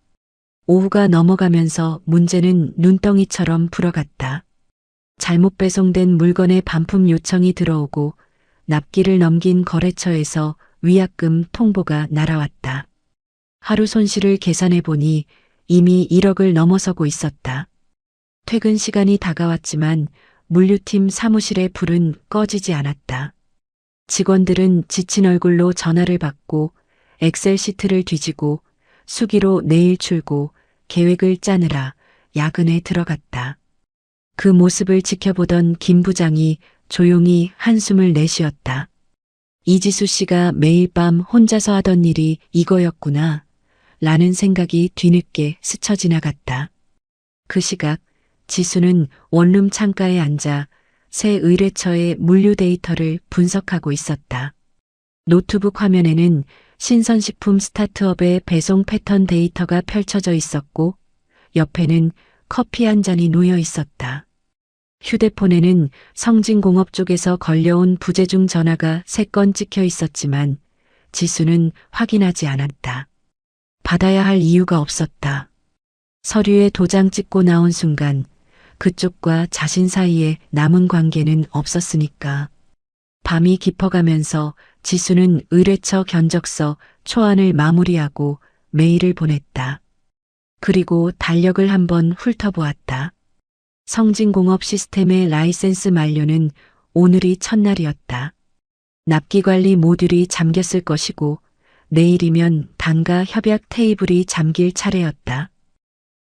오후가 넘어가면서 문제는 눈덩이처럼 불어갔다. 잘못 배송된 물건의 반품 요청이 들어오고 납기를 넘긴 거래처에서 위약금 통보가 날아왔다. 하루 손실을 계산해 보니 이미 1억을 넘어서고 있었다. 퇴근 시간이 다가왔지만 물류팀 사무실의 불은 꺼지지 않았다. 직원들은 지친 얼굴로 전화를 받고 엑셀 시트를 뒤지고 수기로 내일 출고 계획을 짜느라 야근에 들어갔다. 그 모습을 지켜보던 김 부장이 조용히 한숨을 내쉬었다. 이지수 씨가 매일 밤 혼자서 하던 일이 이거였구나 라는 생각이 뒤늦게 스쳐 지나갔다. 그 시각 지수는 원룸 창가에 앉아 새 의뢰처의 물류 데이터를 분석하고 있었다. 노트북 화면에는 신선식품 스타트업의 배송 패턴 데이터가 펼쳐져 있었고 옆에는 커피 한 잔이 놓여 있었다. 휴대폰에는 성진공업 쪽에서 걸려온 부재중 전화가 3건 찍혀 있었지만 지수는 확인하지 않았다. 받아야 할 이유가 없었다. 서류에 도장 찍고 나온 순간 그쪽과 자신 사이에 남은 관계는 없었으니까. 밤이 깊어가면서 지수는 의뢰처 견적서 초안을 마무리하고 메일을 보냈다. 그리고 달력을 한번 훑어보았다. 성진공업 시스템의 라이센스 만료는 오늘이 첫날이었다. 납기관리 모듈이 잠겼을 것이고 내일이면 단가 협약 테이블이 잠길 차례였다.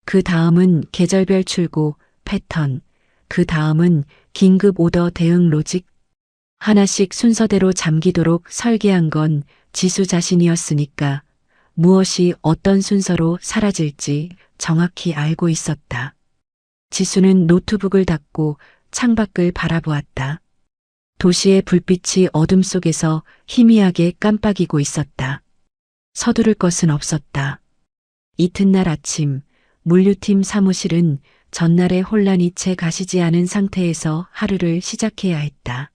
그 다음은 계절별 출고, 패턴, 그 다음은 긴급 오더 대응 로직. 하나씩 순서대로 잠기도록 설계한 건 지수 자신이었으니까 무엇이 어떤 순서로 사라질지 정확히 알고 있었다. 지수는 노트북을 닫고 창밖을 바라보았다. 도시의 불빛이 어둠 속에서 희미하게 깜빡이고 있었다. 서두를 것은 없었다. 이튿날 아침 물류팀 사무실은 전날의 혼란이 채 가시지 않은 상태에서 하루를 시작해야 했다.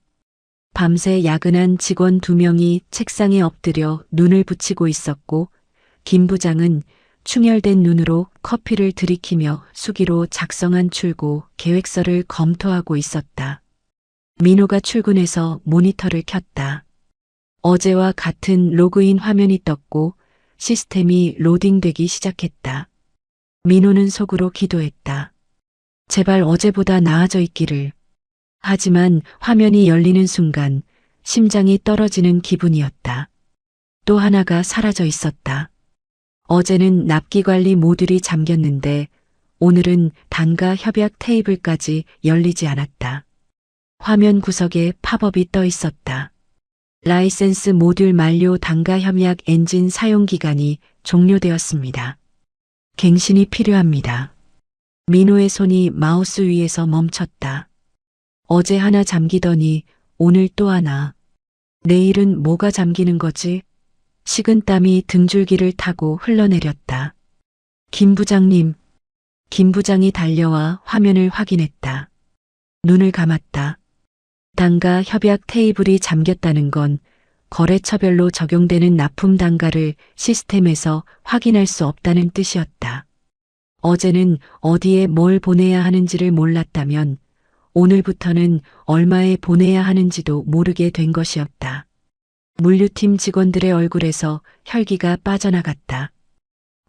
밤새 야근한 직원 2명이 책상에 엎드려 눈을 붙이고 있었고 김 부장은 충혈된 눈으로 커피를 들이키며 수기로 작성한 출고 계획서를 검토하고 있었다. 민호가 출근해서 모니터를 켰다. 어제와 같은 로그인 화면이 떴고 시스템이 로딩되기 시작했다. 민호는 속으로 기도했다. 제발 어제보다 나아져 있기를. 하지만 화면이 열리는 순간 심장이 떨어지는 기분이었다. 또 하나가 사라져 있었다. 어제는 납기관리 모듈이 잠겼는데 오늘은 단가 협약 테이블까지 열리지 않았다. 화면 구석에 팝업이 떠 있었다. 라이센스 모듈 만료 단가 협약 엔진 사용 기간이 종료되었습니다. 갱신이 필요합니다. 민호의 손이 마우스 위에서 멈췄다. 어제 하나 잠기더니 오늘 또 하나. 내일은 뭐가 잠기는 거지? 식은땀이 등줄기를 타고 흘러내렸다. 김 부장님. 김 부장이 달려와 화면을 확인했다. 눈을 감았다. 단가 협약 테이블이 잠겼다는 건 거래처별로 적용되는 납품 단가를 시스템에서 확인할 수 없다는 뜻이었다. 어제는 어디에 뭘 보내야 하는지를 몰랐다면 오늘부터는 얼마에 보내야 하는지도 모르게 된 것이었다. 물류팀 직원들의 얼굴에서 혈기가 빠져나갔다.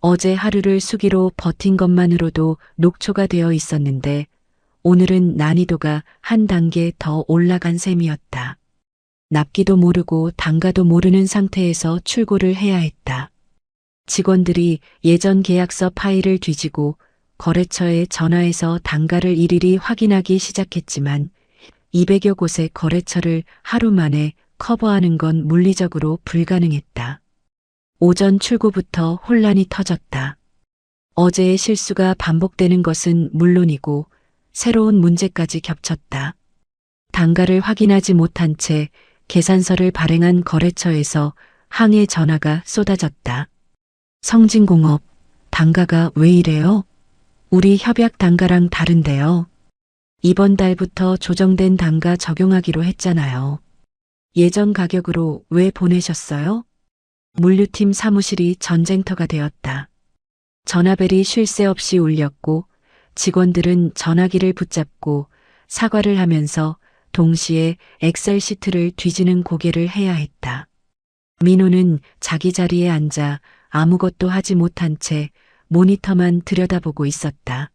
어제 하루를 수기로 버틴 것만으로도 녹초가 되어 있었는데 오늘은 난이도가 한 단계 더 올라간 셈이었다. 납기도 모르고 단가도 모르는 상태에서 출고를 해야 했다. 직원들이 예전 계약서 파일을 뒤지고 거래처에 전화해서 단가를 일일이 확인하기 시작했지만 200여 곳의 거래처를 하루 만에 커버하는 건 물리적으로 불가능했다. 오전 출고부터 혼란이 터졌다. 어제의 실수가 반복되는 것은 물론이고 새로운 문제까지 겹쳤다. 단가를 확인하지 못한 채 계산서를 발행한 거래처에서 항해 전화가 쏟아졌다. 성진공업, 단가가 왜 이래요? 우리 협약 단가랑 다른데요. 이번 달부터 조정된 단가 적용하기로 했잖아요. 예전 가격으로 왜 보내셨어요? 물류팀 사무실이 전쟁터가 되었다. 전화벨이 쉴 새 없이 울렸고 직원들은 전화기를 붙잡고 사과를 하면서 동시에 엑셀 시트를 뒤지는 고개를 해야 했다. 민호는 자기 자리에 앉아 아무것도 하지 못한 채 모니터만 들여다보고 있었다.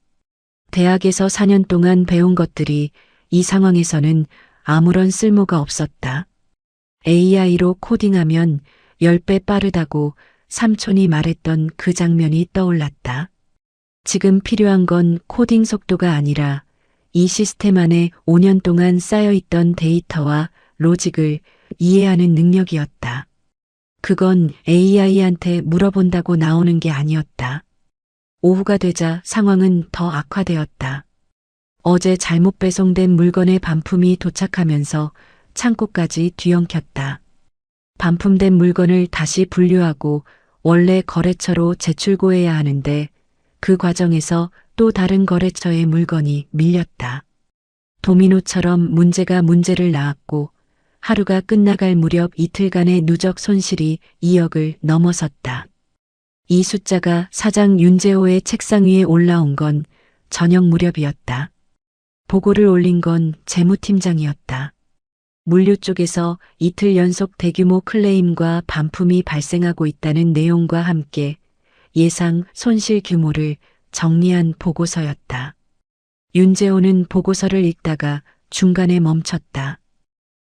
대학에서 4년 동안 배운 것들이 이 상황에서는 아무런 쓸모가 없었다. AI로 코딩하면 10배 빠르다고 삼촌이 말했던 그 장면이 떠올랐다. 지금 필요한 건 코딩 속도가 아니라 이 시스템 안에 5년 동안 쌓여있던 데이터와 로직을 이해하는 능력이었다. 그건 AI한테 물어본다고 나오는 게 아니었다. 오후가 되자 상황은 더 악화되었다. 어제 잘못 배송된 물건의 반품이 도착하면서 창고까지 뒤엉켰다. 반품된 물건을 다시 분류하고 원래 거래처로 재출고해야 하는데 그 과정에서 또 다른 거래처의 물건이 밀렸다. 도미노처럼 문제가 문제를 낳았고 하루가 끝나갈 무렵 이틀간의 누적 손실이 2억을 넘어섰다. 이 숫자가 사장 윤재호의 책상 위에 올라온 건 저녁 무렵이었다. 보고를 올린 건 재무팀장이었다. 물류 쪽에서 이틀 연속 대규모 클레임과 반품이 발생하고 있다는 내용과 함께 예상 손실 규모를 정리한 보고서였다. 윤재호는 보고서를 읽다가 중간에 멈췄다.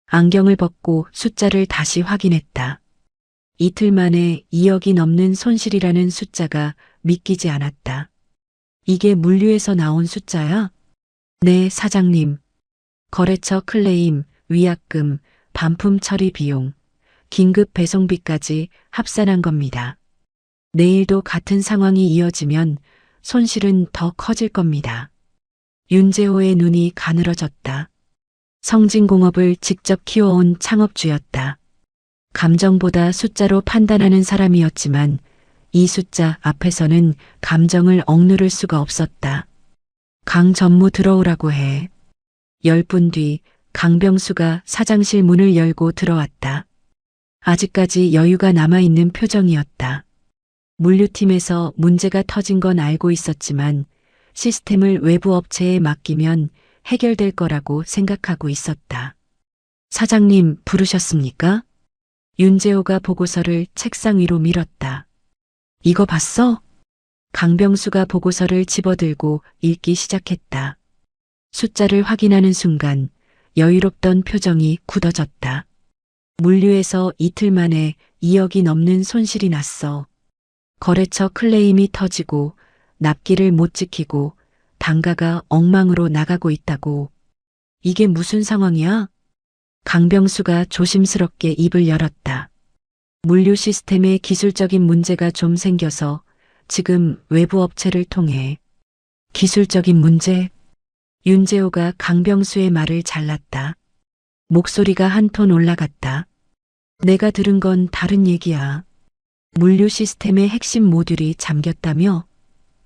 안경을 벗고 숫자를 다시 확인했다. 이틀 만에 2억이 넘는 손실이라는 숫자가 믿기지 않았다. 이게 물류에서 나온 숫자야? 네, 사장님. 거래처 클레임, 위약금, 반품 처리 비용, 긴급 배송비까지 합산한 겁니다. 내일도 같은 상황이 이어지면 손실은 더 커질 겁니다. 윤재호의 눈이 가늘어졌다. 성진공업을 직접 키워온 창업주였다. 감정보다 숫자로 판단하는 사람이었지만 이 숫자 앞에서는 감정을 억누를 수가 없었다. 강 전무 들어오라고 해. 10분 뒤 강병수가 사장실 문을 열고 들어왔다. 아직까지 여유가 남아있는 표정이었다. 물류팀에서 문제가 터진 건 알고 있었지만 시스템을 외부 업체에 맡기면 해결될 거라고 생각하고 있었다. 사장님 부르셨습니까? 윤재호가 보고서를 책상 위로 밀었다. 이거 봤어? 강병수가 보고서를 집어들고 읽기 시작했다. 숫자를 확인하는 순간 여유롭던 표정이 굳어졌다. 물류에서 이틀 만에 2억이 넘는 손실이 났어. 거래처 클레임이 터지고 납기를 못 지키고 단가가 엉망으로 나가고 있다고. 이게 무슨 상황이야? 강병수가 조심스럽게 입을 열었다. 물류 시스템에 기술적인 문제가 좀 생겨서 지금 외부 업체를 통해. 기술적인 문제? 윤재호가 강병수의 말을 잘랐다. 목소리가 한 톤 올라갔다. 내가 들은 건 다른 얘기야. 물류 시스템의 핵심 모듈이 잠겼다며?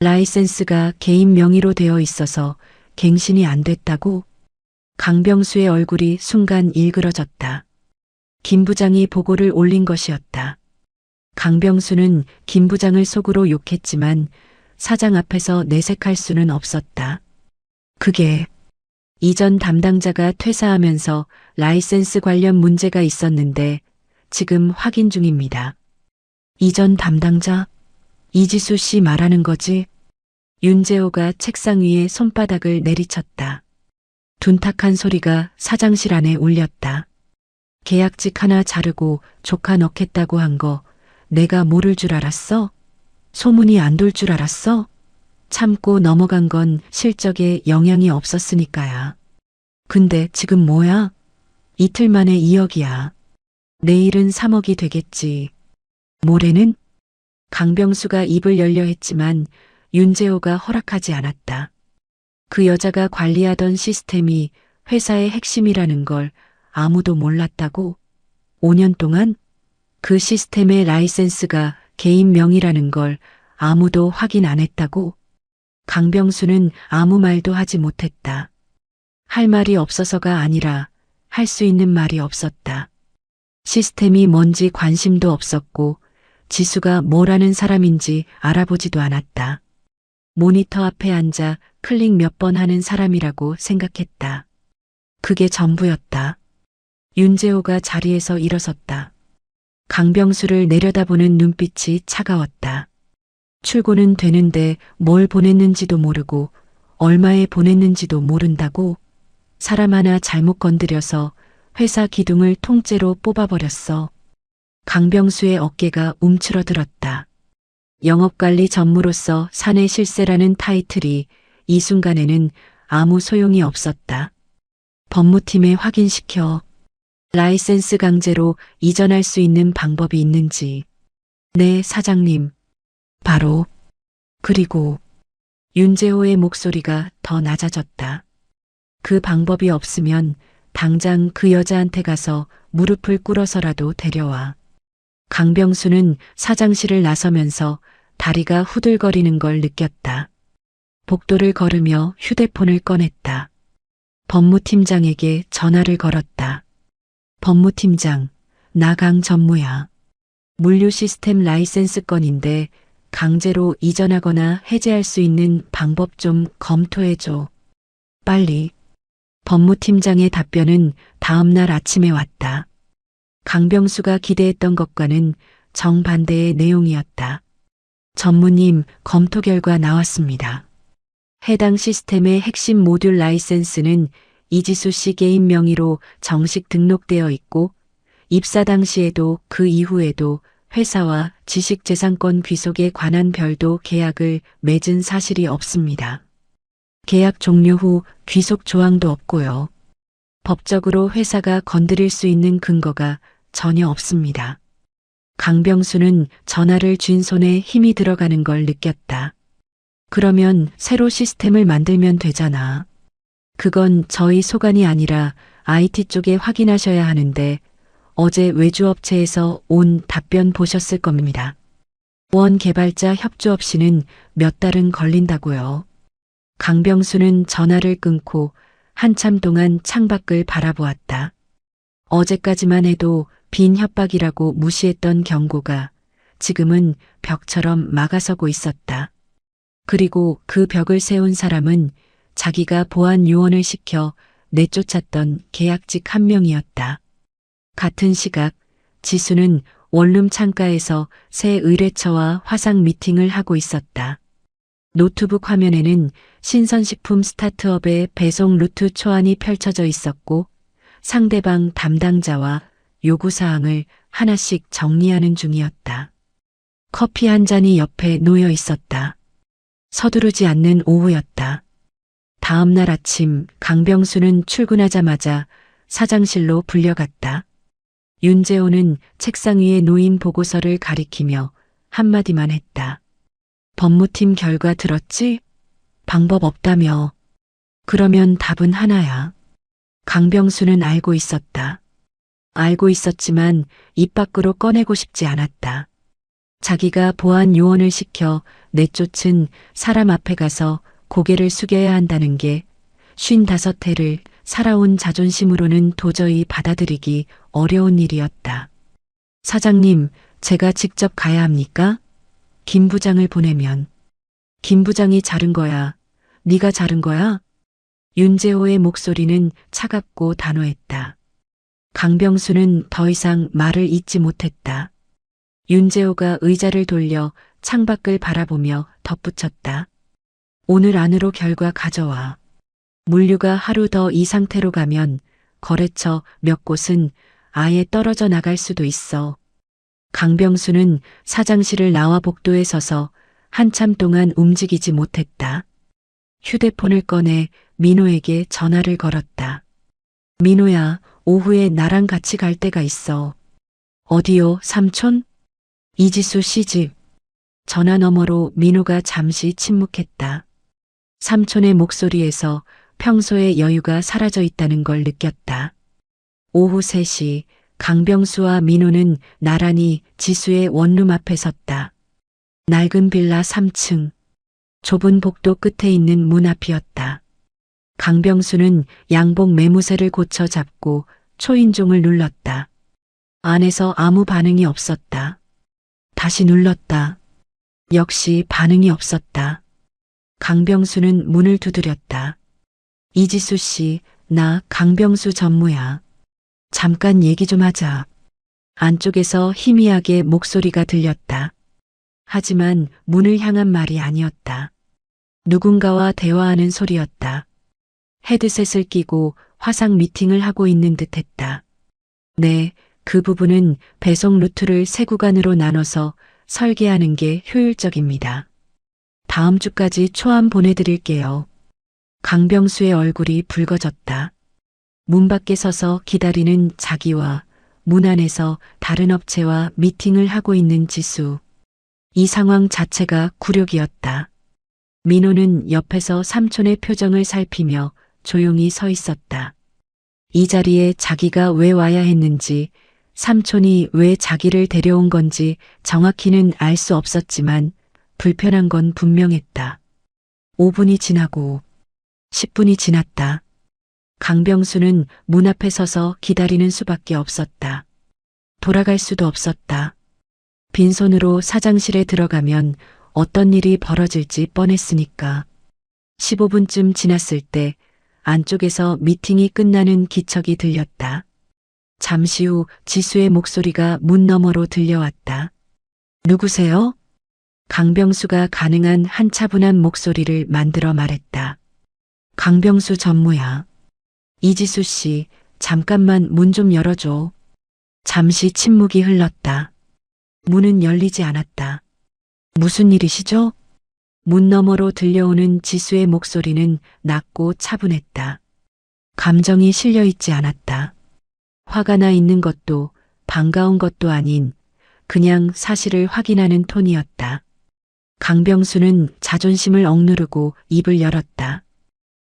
라이센스가 개인 명의로 되어 있어서 갱신이 안 됐다고? 강병수의 얼굴이 순간 일그러졌다. 김 부장이 보고를 올린 것이었다. 강병수는 김 부장을 속으로 욕했지만 사장 앞에서 내색할 수는 없었다. 그게 이전 담당자가 퇴사하면서 라이센스 관련 문제가 있었는데 지금 확인 중입니다. 이전 담당자? 이지수 씨 말하는 거지? 윤재호가 책상 위에 손바닥을 내리쳤다. 둔탁한 소리가 사장실 안에 울렸다. 계약직 하나 자르고 조카 넣겠다고 한 거 내가 모를 줄 알았어? 소문이 안 돌 줄 알았어? 참고 넘어간 건 실적에 영향이 없었으니까야. 근데 지금 뭐야? 이틀 만에 2억이야. 내일은 3억이 되겠지. 모레는? 강병수가 입을 열려 했지만 윤재호가 허락하지 않았다. 그 여자가 관리하던 시스템이 회사의 핵심이라는 걸 아무도 몰랐다고? 5년 동안? 그 시스템의 라이센스가 개인 명의라는 걸 아무도 확인 안 했다고? 강병수는 아무 말도 하지 못했다. 할 말이 없어서가 아니라 할 수 있는 말이 없었다. 시스템이 뭔지 관심도 없었고 지수가 뭘 하는 사람인지 알아보지도 않았다. 모니터 앞에 앉아 클릭 몇 번 하는 사람이라고 생각했다. 그게 전부였다. 윤재호가 자리에서 일어섰다. 강병수를 내려다보는 눈빛이 차가웠다. 출고는 되는데 뭘 보냈는지도 모르고 얼마에 보냈는지도 모른다고? 사람 하나 잘못 건드려서 회사 기둥을 통째로 뽑아버렸어. 강병수의 어깨가 움츠러들었다. 영업관리 전무로서 사내 실세라는 타이틀이 이 순간에는 아무 소용이 없었다. 법무팀에 확인시켜 라이센스 강제로 이전할 수 있는 방법이 있는지. 네, 사장님. 바로. 그리고 윤재호의 목소리가 더 낮아졌다. 그 방법이 없으면 당장 그 여자한테 가서 무릎을 꿇어서라도 데려와. 강병수는 사장실을 나서면서 다리가 후들거리는 걸 느꼈다. 복도를 걸으며 휴대폰을 꺼냈다. 법무팀장에게 전화를 걸었다. 법무팀장, 나 강전무야. 물류 시스템 라이센스 건인데 강제로 이전하거나 해제할 수 있는 방법 좀 검토해줘. 빨리. 법무팀장의 답변은 다음 날 아침에 왔다. 강병수가 기대했던 것과는 정반대의 내용이었다. 전무님, 검토 결과 나왔습니다. 해당 시스템의 핵심 모듈 라이센스는 이지수 씨 개인 명의로 정식 등록되어 있고 입사 당시에도 그 이후에도 회사와 지식재산권 귀속에 관한 별도 계약을 맺은 사실이 없습니다. 계약 종료 후 귀속 조항도 없고요. 법적으로 회사가 건드릴 수 있는 근거가 전혀 없습니다. 강병수는 전화를 쥔 손에 힘이 들어가는 걸 느꼈다. 그러면 새로 시스템을 만들면 되잖아. 그건 저희 소관이 아니라 IT 쪽에 확인하셔야 하는데 어제 외주업체에서 온 답변 보셨을 겁니다. 원 개발자 협조 없이는 몇 달은 걸린다고요. 강병수는 전화를 끊고 한참 동안 창밖을 바라보았다. 어제까지만 해도 빈 협박이라고 무시했던 경고가 지금은 벽처럼 막아서고 있었다. 그리고 그 벽을 세운 사람은 자기가 보안 요원을 시켜 내쫓았던 계약직 한 명이었다. 같은 시각 지수는 원룸 창가에서 새 의뢰처와 화상 미팅을 하고 있었다. 노트북 화면에는 신선식품 스타트업의 배송 루트 초안이 펼쳐져 있었고 상대방 담당자와 요구사항을 하나씩 정리하는 중이었다. 커피 한 잔이 옆에 놓여 있었다. 서두르지 않는 오후였다. 다음 날 아침 강병수는 출근하자마자 사장실로 불려갔다. 윤재호는 책상 위에 놓인 보고서를 가리키며 한마디만 했다. 법무팀 결과 들었지? 방법 없다며. 그러면 답은 하나야. 강병수는 알고 있었다. 알고 있었지만 입 밖으로 꺼내고 싶지 않았다. 자기가 보안 요원을 시켜 내쫓은 사람 앞에 가서 고개를 숙여야 한다는 게 55해를 살아온 자존심으로는 도저히 받아들이기 어려운 일이었다. 사장님, 제가 직접 가야 합니까? 김 부장을 보내면. 김 부장이 자른 거야. 네가 자른 거야? 윤재호의 목소리는 차갑고 단호했다. 강병수는 더 이상 말을 잇지 못했다. 윤재호가 의자를 돌려 창밖을 바라보며 덧붙였다. 오늘 안으로 결과 가져와. 물류가 하루 더 이 상태로 가면 거래처 몇 곳은 아예 떨어져 나갈 수도 있어. 강병수는 사장실을 나와 복도에 서서 한참 동안 움직이지 못했다. 휴대폰을 꺼내 민호에게 전화를 걸었다. 민호야, 오후에 나랑 같이 갈 데가 있어. 어디요, 삼촌? 이지수 씨 집. 전화 너머로 민호가 잠시 침묵했다. 삼촌의 목소리에서 평소의 여유가 사라져 있다는 걸 느꼈다. 오후 3시 강병수와 민호는 나란히 지수의 원룸 앞에 섰다. 낡은 빌라 3층. 좁은 복도 끝에 있는 문 앞이었다. 강병수는 양복 매무새를 고쳐 잡고 초인종을 눌렀다. 안에서 아무 반응이 없었다. 다시 눌렀다. 역시 반응이 없었다. 강병수는 문을 두드렸다. 이지수 씨, 나 강병수 전무야. 잠깐 얘기 좀 하자. 안쪽에서 희미하게 목소리가 들렸다. 하지만 문을 향한 말이 아니었다. 누군가와 대화하는 소리였다. 헤드셋을 끼고 화상 미팅을 하고 있는 듯 했다. 네, 그 부분은 배송 루트를 세 구간으로 나눠서 설계하는 게 효율적입니다. 다음 주까지 초안 보내드릴게요. 강병수의 얼굴이 붉어졌다. 문 밖에 서서 기다리는 자기와 문 안에서 다른 업체와 미팅을 하고 있는 지수. 이 상황 자체가 굴욕이었다. 민호는 옆에서 삼촌의 표정을 살피며 조용히 서 있었다. 이 자리에 자기가 왜 와야 했는지, 삼촌이 왜 자기를 데려온 건지 정확히는 알 수 없었지만 불편한 건 분명했다. 5분이 지나고 10분이 지났다. 강병수는 문 앞에 서서 기다리는 수밖에 없었다. 돌아갈 수도 없었다. 빈손으로 사장실에 들어가면 어떤 일이 벌어질지 뻔했으니까. 15분쯤 지났을 때 안쪽에서 미팅이 끝나는 기척이 들렸다. 잠시 후 지수의 목소리가 문 너머로 들려왔다. 누구세요? 강병수가 가능한 한 차분한 목소리를 만들어 말했다. 강병수 전무야. 이지수 씨, 잠깐만 문 좀 열어줘. 잠시 침묵이 흘렀다. 문은 열리지 않았다. 무슨 일이시죠? 문 너머로 들려오는 지수의 목소리는 낮고 차분했다. 감정이 실려 있지 않았다. 화가 나 있는 것도 반가운 것도 아닌 그냥 사실을 확인하는 톤이었다. 강병수는 자존심을 억누르고 입을 열었다.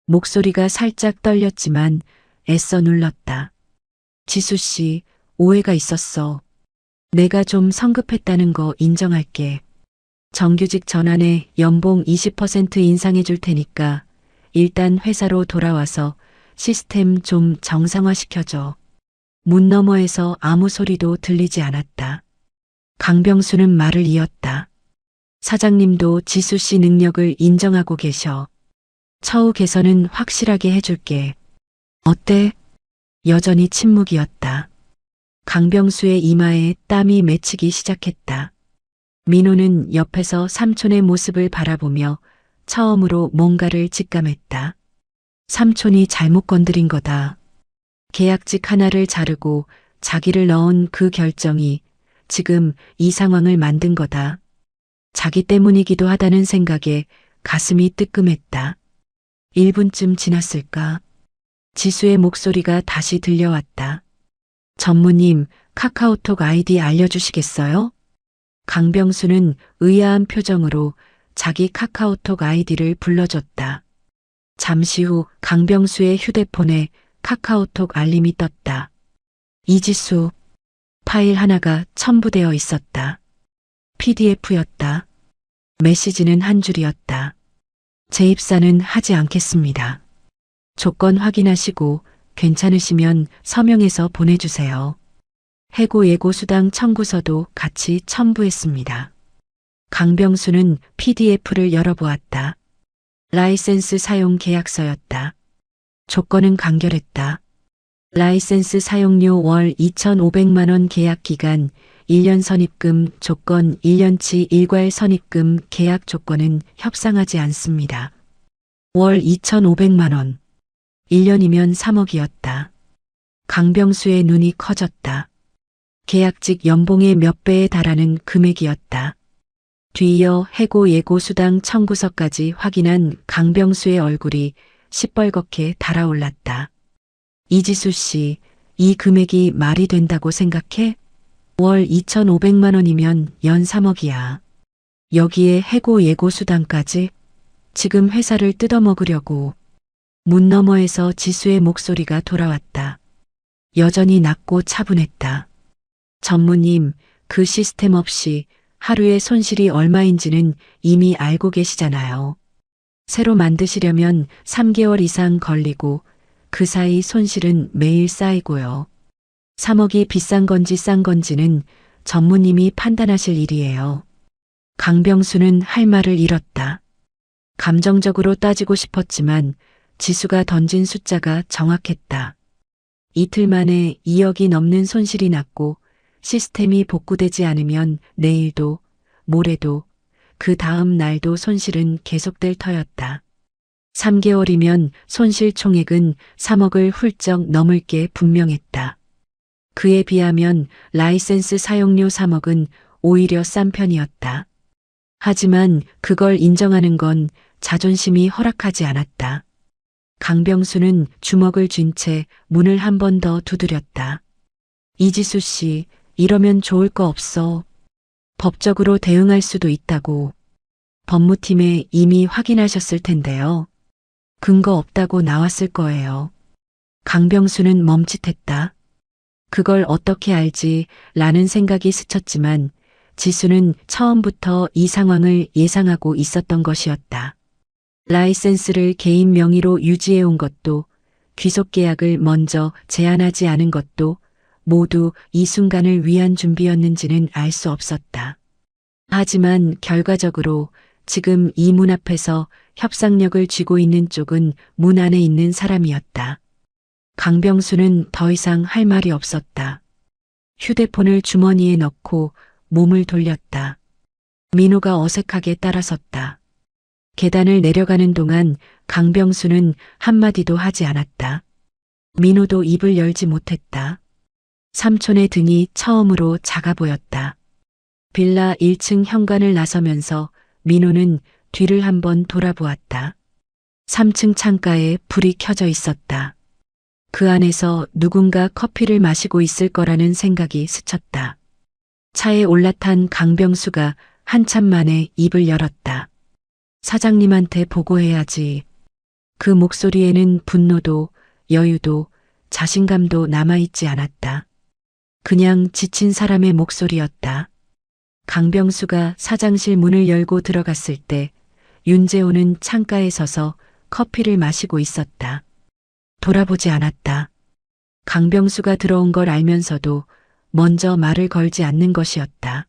목소리가 살짝 떨렸지만 애써 눌렀다. 지수 씨, 오해가 있었어. 내가 좀 성급했다는 거 인정할게. 정규직 전환에 연봉 20% 인상해 줄 테니까 일단 회사로 돌아와서 시스템 좀 정상화시켜줘. 문 너머에서 아무 소리도 들리지 않았다. 강병수는 말을 이었다. 사장님도 지수 씨 능력을 인정하고 계셔. 처우 개선은 확실하게 해줄게. 어때? 여전히 침묵이었다. 강병수의 이마에 땀이 맺히기 시작했다. 민호는 옆에서 삼촌의 모습을 바라보며 처음으로 뭔가를 직감했다. 삼촌이 잘못 건드린 거다. 계약직 하나를 자르고 자기를 넣은 그 결정이 지금 이 상황을 만든 거다. 자기 때문이기도 하다는 생각에 가슴이 뜨끔했다. 1분쯤 지났을까? 지수의 목소리가 다시 들려왔다. 전무님, 카카오톡 아이디 알려주시겠어요? 강병수는 의아한 표정으로 자기 카카오톡 아이디를 불러줬다. 잠시 후 강병수의 휴대폰에 카카오톡 알림이 떴다. 이지수. 파일 하나가 첨부되어 있었다. PDF였다. 메시지는 한 줄이었다. 재입사는 하지 않겠습니다. 조건 확인하시고 괜찮으시면 서명해서 보내주세요. 해고 예고 수당 청구서도 같이 첨부했습니다. 강병수는 PDF를 열어보았다. 라이센스 사용 계약서였다. 조건은 간결했다. 라이센스 사용료 월 2,500만 원 계약 기간 1년 선입금 조건 1년치 일괄 선입금 계약 조건은 협상하지 않습니다. 월 2,500만 원. 1년이면 3억이었다. 강병수의 눈이 커졌다. 계약직 연봉의 몇 배에 달하는 금액이었다. 뒤이어 해고 예고 수당 청구서까지 확인한 강병수의 얼굴이 시뻘겋게 달아올랐다. 이지수 씨, 이 금액이 말이 된다고 생각해? 월 2,500만 원이면 연 3억이야. 여기에 해고 예고 수당까지? 지금 회사를 뜯어먹으려고. 문 너머에서 지수의 목소리가 돌아왔다. 여전히 낮고 차분했다. 전무님, 그 시스템 없이 하루의 손실이 얼마인지는 이미 알고 계시잖아요. 새로 만드시려면 3개월 이상 걸리고 그 사이 손실은 매일 쌓이고요. 3억이 비싼 건지 싼 건지는 전무님이 판단하실 일이에요. 강병수는 할 말을 잃었다. 감정적으로 따지고 싶었지만 지수가 던진 숫자가 정확했다. 이틀 만에 2억이 넘는 손실이 났고 시스템이 복구되지 않으면 내일도, 모레도, 그 다음 날도 손실은 계속될 터였다. 3개월이면 손실 총액은 3억을 훌쩍 넘을 게 분명했다. 그에 비하면 라이센스 사용료 3억은 오히려 싼 편이었다. 하지만 그걸 인정하는 건 자존심이 허락하지 않았다. 강병수는 주먹을 쥔 채 문을 한 번 더 두드렸다. 이지수 씨, 이러면 좋을 거 없어. 법적으로 대응할 수도 있다고. 법무팀에 이미 확인하셨을 텐데요. 근거 없다고 나왔을 거예요. 강병수는 멈칫했다. 그걸 어떻게 알지? 라는 생각이 스쳤지만 지수는 처음부터 이 상황을 예상하고 있었던 것이었다. 라이센스를 개인 명의로 유지해온 것도 귀속 계약을 먼저 제안하지 않은 것도 모두 이 순간을 위한 준비였는지는 알 수 없었다. 하지만 결과적으로 지금 이 문 앞에서 협상력을 쥐고 있는 쪽은 문 안에 있는 사람이었다. 강병수는 더 이상 할 말이 없었다. 휴대폰을 주머니에 넣고 몸을 돌렸다. 민호가 어색하게 따라섰다. 계단을 내려가는 동안 강병수는 한마디도 하지 않았다. 민호도 입을 열지 못했다. 삼촌의 등이 처음으로 작아 보였다. 빌라 1층 현관을 나서면서 민호는 뒤를 한번 돌아보았다. 3층 창가에 불이 켜져 있었다. 그 안에서 누군가 커피를 마시고 있을 거라는 생각이 스쳤다. 차에 올라탄 강병수가 한참 만에 입을 열었다. 사장님한테 보고해야지. 그 목소리에는 분노도 여유도 자신감도 남아있지 않았다. 그냥 지친 사람의 목소리였다. 강병수가 사장실 문을 열고 들어갔을 때 윤재호는 창가에 서서 커피를 마시고 있었다. 돌아보지 않았다. 강병수가 들어온 걸 알면서도 먼저 말을 걸지 않는 것이었다.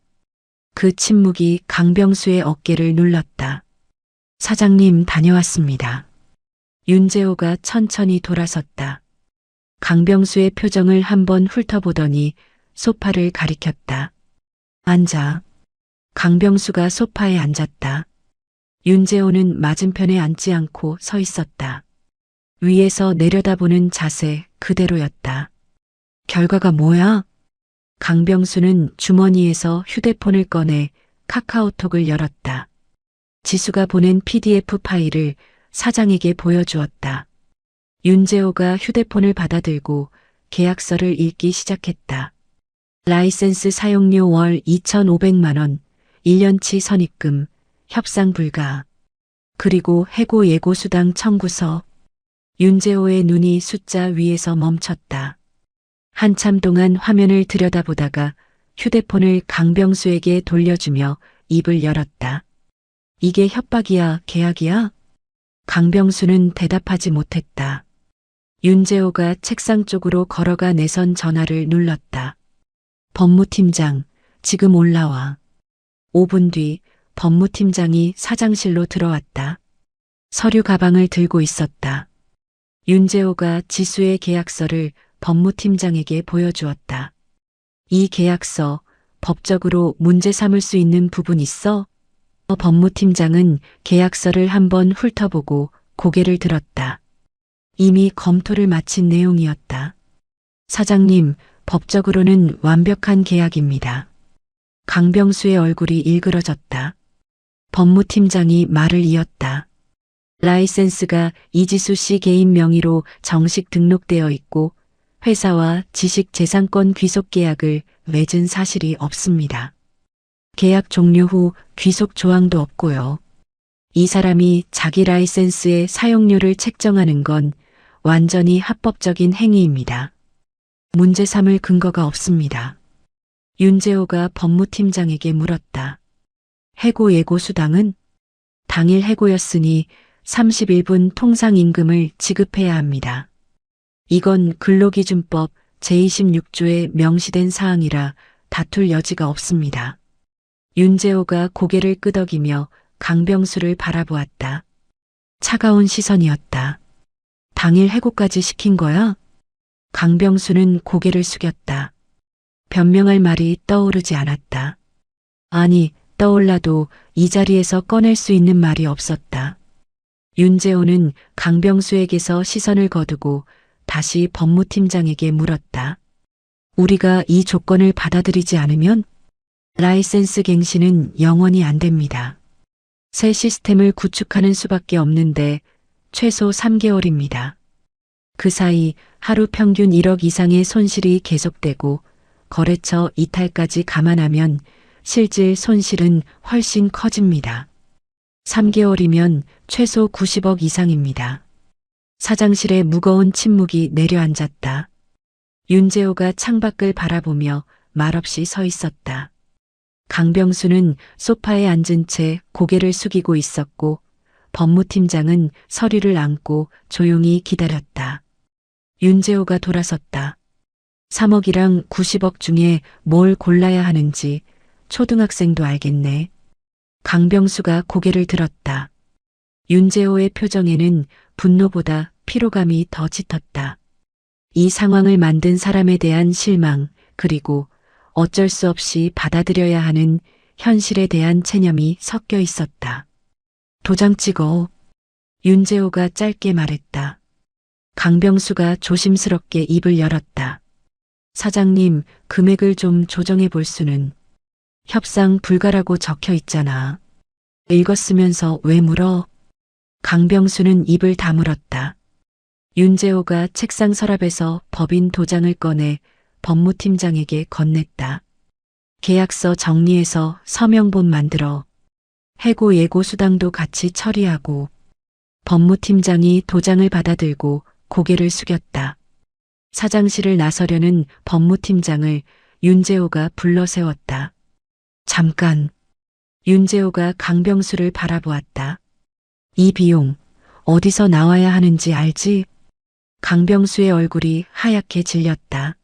그 침묵이 강병수의 어깨를 눌렀다. 사장님 다녀왔습니다. 윤재호가 천천히 돌아섰다. 강병수의 표정을 한번 훑어보더니 소파를 가리켰다. 앉아. 강병수가 소파에 앉았다. 윤재호는 맞은편에 앉지 않고 서 있었다. 위에서 내려다보는 자세 그대로였다. 결과가 뭐야? 강병수는 주머니에서 휴대폰을 꺼내 카카오톡을 열었다. 지수가 보낸 PDF 파일을 사장에게 보여주었다. 윤재호가 휴대폰을 받아들고 계약서를 읽기 시작했다. 라이센스 사용료 월 2,500만 원, 1년치 선입금, 협상 불가. 그리고 해고 예고 수당 청구서. 윤재호의 눈이 숫자 위에서 멈췄다. 한참 동안 화면을 들여다보다가 휴대폰을 강병수에게 돌려주며 입을 열었다. 이게 협박이야, 계약이야? 강병수는 대답하지 못했다. 윤재호가 책상 쪽으로 걸어가 내선 전화를 눌렀다. 법무팀장, 지금 올라와. 5분 뒤 법무팀장이 사장실로 들어왔다. 서류 가방을 들고 있었다. 윤재호가 지수의 계약서를 법무팀장에게 보여주었다. 이 계약서 법적으로 문제 삼을 수 있는 부분 있어? 법무팀장은 계약서를 한번 훑어보고 고개를 들었다. 이미 검토를 마친 내용이었다. 사장님, 법적으로는 완벽한 계약입니다. 강병수의 얼굴이 일그러졌다. 법무팀장이 말을 이었다. 라이센스가 이지수 씨 개인 명의로 정식 등록되어 있고 회사와 지식재산권 귀속 계약을 맺은 사실이 없습니다. 계약 종료 후 귀속 조항도 없고요. 이 사람이 자기 라이센스의 사용료를 책정하는 건 완전히 합법적인 행위입니다. 문제 삼을 근거가 없습니다. 윤재호가 법무팀장에게 물었다. 해고 예고 수당은? 당일 해고였으니 31분 통상임금을 지급해야 합니다. 이건 근로기준법 제26조에 명시된 사항이라 다툴 여지가 없습니다. 윤재호가 고개를 끄덕이며 강병수를 바라보았다. 차가운 시선이었다. 당일 해고까지 시킨 거야? 강병수는 고개를 숙였다. 변명할 말이 떠오르지 않았다. 아니, 떠올라도 이 자리에서 꺼낼 수 있는 말이 없었다. 윤재호는 강병수에게서 시선을 거두고 다시 법무팀장에게 물었다. 우리가 이 조건을 받아들이지 않으면 라이센스 갱신은 영원히 안 됩니다. 새 시스템을 구축하는 수밖에 없는데 최소 3개월입니다. 그 사이 하루 평균 1억 이상의 손실이 계속되고 거래처 이탈까지 감안하면 실질 손실은 훨씬 커집니다. 3개월이면 최소 90억 이상입니다. 사장실에 무거운 침묵이 내려앉았다. 윤재호가 창밖을 바라보며 말없이 서 있었다. 강병수는 소파에 앉은 채 고개를 숙이고 있었고 법무팀장은 서류를 안고 조용히 기다렸다. 윤재호가 돌아섰다. 3억이랑 90억 중에 뭘 골라야 하는지 초등학생도 알겠네. 강병수가 고개를 들었다. 윤재호의 표정에는 분노보다 피로감이 더 짙었다. 이 상황을 만든 사람에 대한 실망, 그리고 어쩔 수 없이 받아들여야 하는 현실에 대한 체념이 섞여 있었다. 도장 찍어. 윤재호가 짧게 말했다. 강병수가 조심스럽게 입을 열었다. 사장님, 금액을 좀 조정해 볼 수는. 협상 불가라고 적혀 있잖아. 읽었으면서 왜 물어? 강병수는 입을 다물었다. 윤재호가 책상 서랍에서 법인 도장을 꺼내 법무팀장에게 건넸다. 계약서 정리해서 서명본 만들어. 해고 예고 수당도 같이 처리하고. 법무팀장이 도장을 받아들고 고개를 숙였다. 사장실을 나서려는 법무팀장을 윤재호가 불러 세웠다. 잠깐. 윤재호가 강병수를 바라보았다. 이 비용 어디서 나와야 하는지 알지? 강병수의 얼굴이 하얗게 질렸다.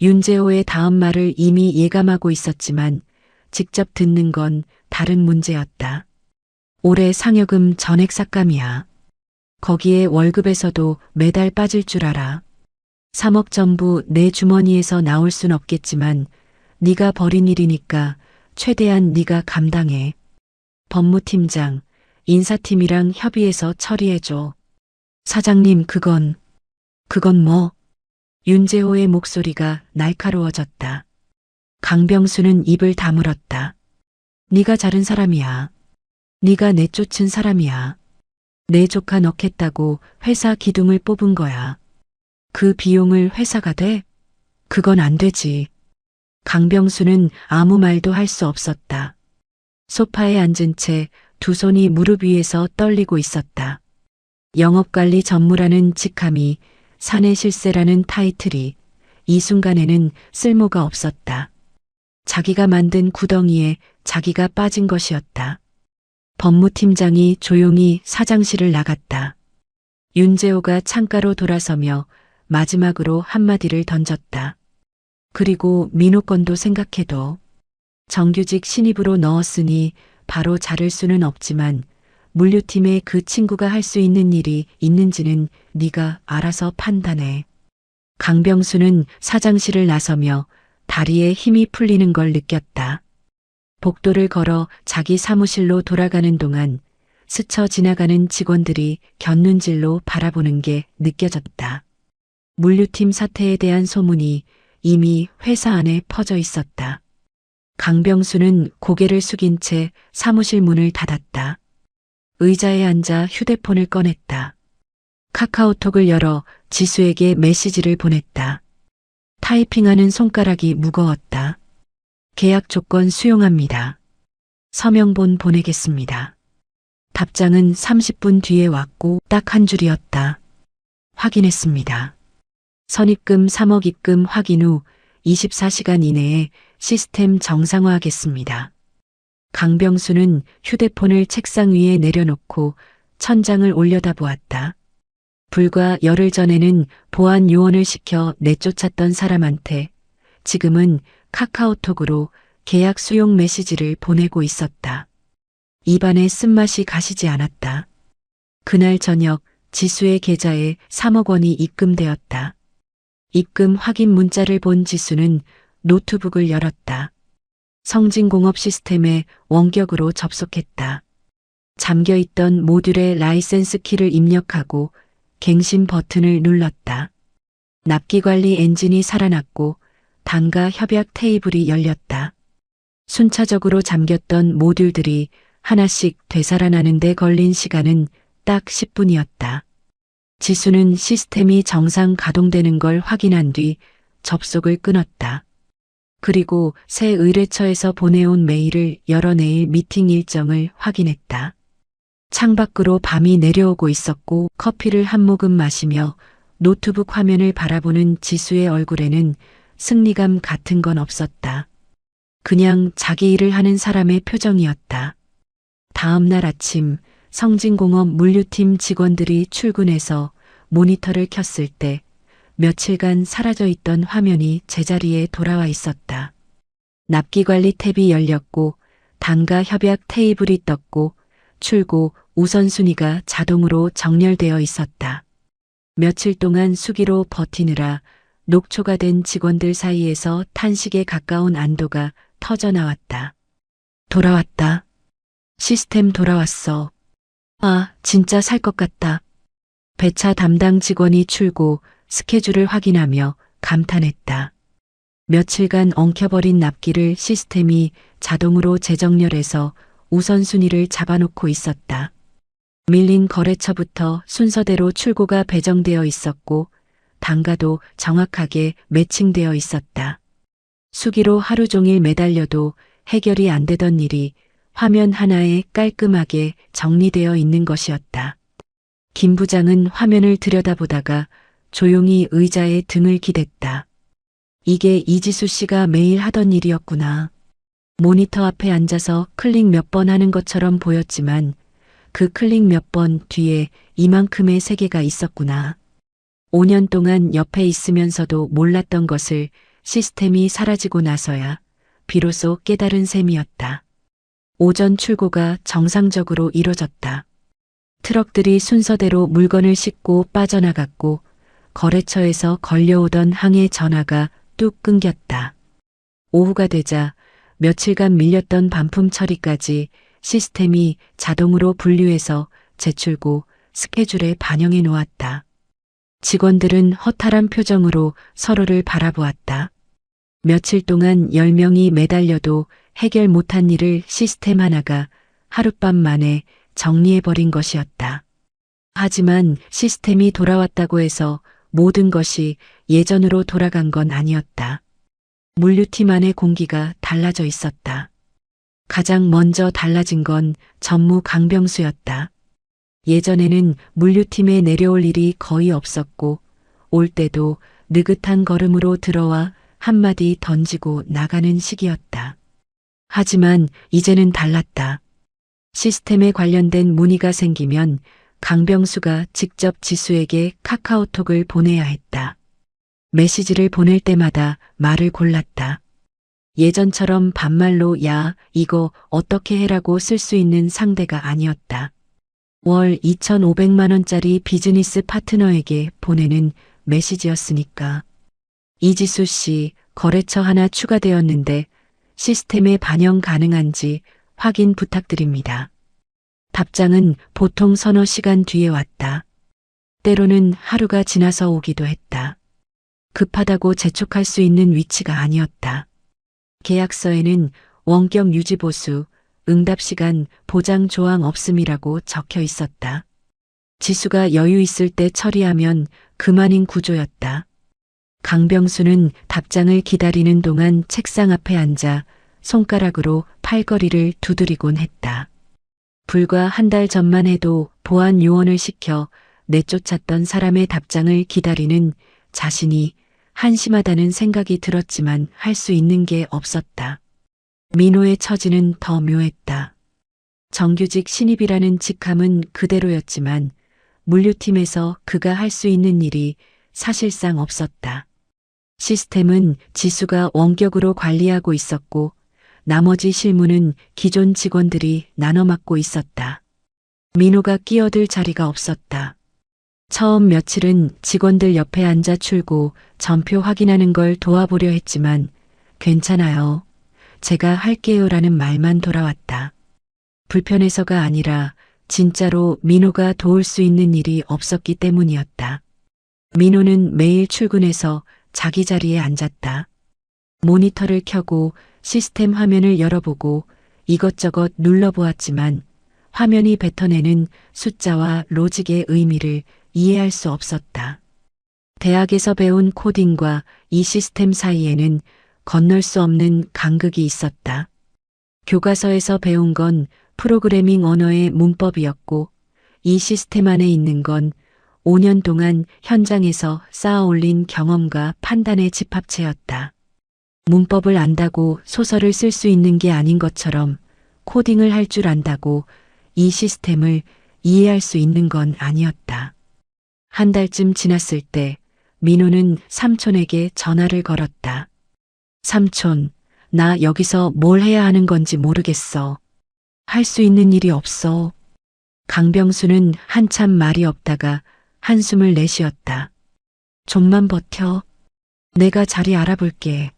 윤재호의 다음 말을 이미 예감하고 있었지만 직접 듣는 건 다른 문제였다. 올해 상여금 전액 삭감이야. 거기에 월급에서도 매달 빠질 줄 알아. 3억 전부 내 주머니에서 나올 순 없겠지만 네가 벌인 일이니까 최대한 네가 감당해. 법무팀장, 인사팀이랑 협의해서 처리해줘. 사장님, 그건 뭐? 윤재호의 목소리가 날카로워졌다. 강병수는 입을 다물었다. 네가 자른 사람이야. 네가 내쫓은 사람이야. 내 조카 넣겠다고 회사 기둥을 뽑은 거야. 그 비용을 회사가 돼? 그건 안 되지. 강병수는 아무 말도 할 수 없었다. 소파에 앉은 채 두 손이 무릎 위에서 떨리고 있었다. 영업관리 전무라는 직함이 사내 실세라는 타이틀이 이 순간에는 쓸모가 없었다. 자기가 만든 구덩이에 자기가 빠진 것이었다. 법무팀장이 조용히 사장실을 나갔다. 윤재호가 창가로 돌아서며 마지막으로 한마디를 던졌다. 그리고 민호건도 생각해도 정규직 신입으로 넣었으니 바로 자를 수는 없지만 물류팀에 그 친구가 할 수 있는 일이 있는지는 네가 알아서 판단해. 강병수는 사장실을 나서며 다리에 힘이 풀리는 걸 느꼈다. 복도를 걸어 자기 사무실로 돌아가는 동안 스쳐 지나가는 직원들이 곁눈질로 바라보는 게 느껴졌다. 물류팀 사태에 대한 소문이 이미 회사 안에 퍼져 있었다. 강병수는 고개를 숙인 채 사무실 문을 닫았다. 의자에 앉아 휴대폰을 꺼냈다. 카카오톡을 열어 지수에게 메시지를 보냈다. 타이핑하는 손가락이 무거웠다. 계약 조건 수용합니다. 서명본 보내겠습니다. 답장은 30분 뒤에 왔고 딱 한 줄이었다. 확인했습니다. 선입금 3억 입금 확인 후 24시간 이내에 시스템 정상화하겠습니다. 강병수는 휴대폰을 책상 위에 내려놓고 천장을 올려다보았다. 불과 열흘 전에는 보안 요원을 시켜 내쫓았던 사람한테 지금은 카카오톡으로 계약 수용 메시지를 보내고 있었다. 입안에 쓴맛이 가시지 않았다. 그날 저녁 지수의 계좌에 3억 원이 입금되었다. 입금 확인 문자를 본 지수는 노트북을 열었다. 성진공업 시스템에 원격으로 접속했다. 잠겨있던 모듈의 라이센스 키를 입력하고 갱신 버튼을 눌렀다. 납기관리 엔진이 살아났고 단가 협약 테이블이 열렸다. 순차적으로 잠겼던 모듈들이 하나씩 되살아나는 데 걸린 시간은 딱 10분이었다. 지수는 시스템이 정상 가동되는 걸 확인한 뒤 접속을 끊었다. 그리고 새 의뢰처에서 보내온 메일을 열어 내일 미팅 일정을 확인했다. 창밖으로 밤이 내려오고 있었고 커피를 한 모금 마시며 노트북 화면을 바라보는 지수의 얼굴에는 승리감 같은 건 없었다. 그냥 자기 일을 하는 사람의 표정이었다. 다음 날 아침 성진공업 물류팀 직원들이 출근해서 모니터를 켰을 때 며칠간 사라져 있던 화면이 제자리에 돌아와 있었다. 납기관리 탭이 열렸고 단가 협약 테이블이 떴고 출고 우선순위가 자동으로 정렬되어 있었다. 며칠 동안 수기로 버티느라 녹초가 된 직원들 사이에서 탄식에 가까운 안도가 터져나왔다. 돌아왔다. 시스템 돌아왔어. 아, 진짜 살 것 같다. 배차 담당 직원이 출고 스케줄을 확인하며 감탄했다. 며칠간 엉켜버린 납기를 시스템이 자동으로 재정렬해서 우선순위를 잡아놓고 있었다. 밀린 거래처부터 순서대로 출고가 배정되어 있었고 단가도 정확하게 매칭되어 있었다. 수기로 하루 종일 매달려도 해결이 안 되던 일이 화면 하나에 깔끔하게 정리되어 있는 것이었다. 김 부장은 화면을 들여다보다가 조용히 의자에 등을 기댔다. 이게 이지수 씨가 매일 하던 일이었구나. 모니터 앞에 앉아서 클릭 몇 번 하는 것처럼 보였지만 그 클릭 몇 번 뒤에 이만큼의 세계가 있었구나. 5년 동안 옆에 있으면서도 몰랐던 것을 시스템이 사라지고 나서야 비로소 깨달은 셈이었다. 오전 출고가 정상적으로 이뤄졌다. 트럭들이 순서대로 물건을 싣고 빠져나갔고 거래처에서 걸려오던 항해 전화가 뚝 끊겼다. 오후가 되자 며칠간 밀렸던 반품 처리까지 시스템이 자동으로 분류해서 재출고 스케줄에 반영해 놓았다. 직원들은 허탈한 표정으로 서로를 바라보았다. 며칠 동안 10명이 매달려도 해결 못한 일을 시스템 하나가 하룻밤 만에 정리해버린 것이었다. 하지만 시스템이 돌아왔다고 해서 모든 것이 예전으로 돌아간 건 아니었다. 물류팀 안의 공기가 달라져 있었다. 가장 먼저 달라진 건 전무 강병수였다. 예전에는 물류팀에 내려올 일이 거의 없었고 올 때도 느긋한 걸음으로 들어와 한마디 던지고 나가는 식이었다. 하지만 이제는 달랐다. 시스템에 관련된 문의가 생기면 강병수가 직접 지수에게 카카오톡을 보내야 했다. 메시지를 보낼 때마다 말을 골랐다. 예전처럼 반말로 야, 이거 어떻게 해라고 쓸 수 있는 상대가 아니었다. 월 2,500만 원짜리 비즈니스 파트너에게 보내는 메시지였으니까. 이지수 씨, 거래처 하나 추가되었는데 시스템에 반영 가능한지 확인 부탁드립니다. 답장은 보통 서너 시간 뒤에 왔다. 때로는 하루가 지나서 오기도 했다. 급하다고 재촉할 수 있는 위치가 아니었다. 계약서에는 원격 유지 보수, 응답 시간 보장 조항 없음이라고 적혀 있었다. 지수가 여유 있을 때 처리하면 그만인 구조였다. 강병수는 답장을 기다리는 동안 책상 앞에 앉아 손가락으로 팔걸이를 두드리곤 했다. 불과 한 달 전만 해도 보안 요원을 시켜 내쫓았던 사람의 답장을 기다리는 자신이 한심하다는 생각이 들었지만 할 수 있는 게 없었다. 민호의 처지는 더 묘했다. 정규직 신입이라는 직함은 그대로였지만 물류팀에서 그가 할 수 있는 일이 사실상 없었다. 시스템은 지수가 원격으로 관리하고 있었고 나머지 실무는 기존 직원들이 나눠 맡고 있었다. 민호가 끼어들 자리가 없었다. 처음 며칠은 직원들 옆에 앉아 출고 전표 확인하는 걸 도와보려 했지만 괜찮아요. 제가 할게요라는 말만 돌아왔다. 불편해서가 아니라 진짜로 민호가 도울 수 있는 일이 없었기 때문이었다. 민호는 매일 출근해서 자기 자리에 앉았다. 모니터를 켜고 시스템 화면을 열어보고 이것저것 눌러보았지만 화면이 뱉어내는 숫자와 로직의 의미를 이해할 수 없었다. 대학에서 배운 코딩과 이 시스템 사이에는 건널 수 없는 간극이 있었다. 교과서에서 배운 건 프로그래밍 언어의 문법이었고 이 시스템 안에 있는 건 5년 동안 현장에서 쌓아 올린 경험과 판단의 집합체였다. 문법을 안다고 소설을 쓸 수 있는 게 아닌 것처럼 코딩을 할 줄 안다고 이 시스템을 이해할 수 있는 건 아니었다. 한 달쯤 지났을 때 민호는 삼촌에게 전화를 걸었다. 삼촌, 나 여기서 뭘 해야 하는 건지 모르겠어. 할 수 있는 일이 없어. 강병수는 한참 말이 없다가 한숨을 내쉬었다. 좀만 버텨. 내가 자리 알아볼게.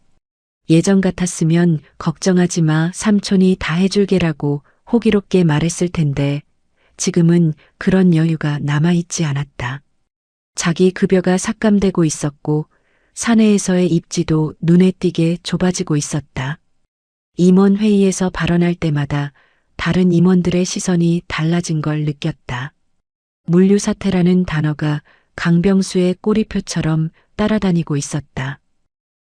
예전 같았으면 걱정하지 마, 삼촌이 다 해줄게라고 호기롭게 말했을 텐데 지금은 그런 여유가 남아있지 않았다. 자기 급여가 삭감되고 있었고 사내에서의 입지도 눈에 띄게 좁아지고 있었다. 임원 회의에서 발언할 때마다 다른 임원들의 시선이 달라진 걸 느꼈다. 물류사태라는 단어가 강병수의 꼬리표처럼 따라다니고 있었다.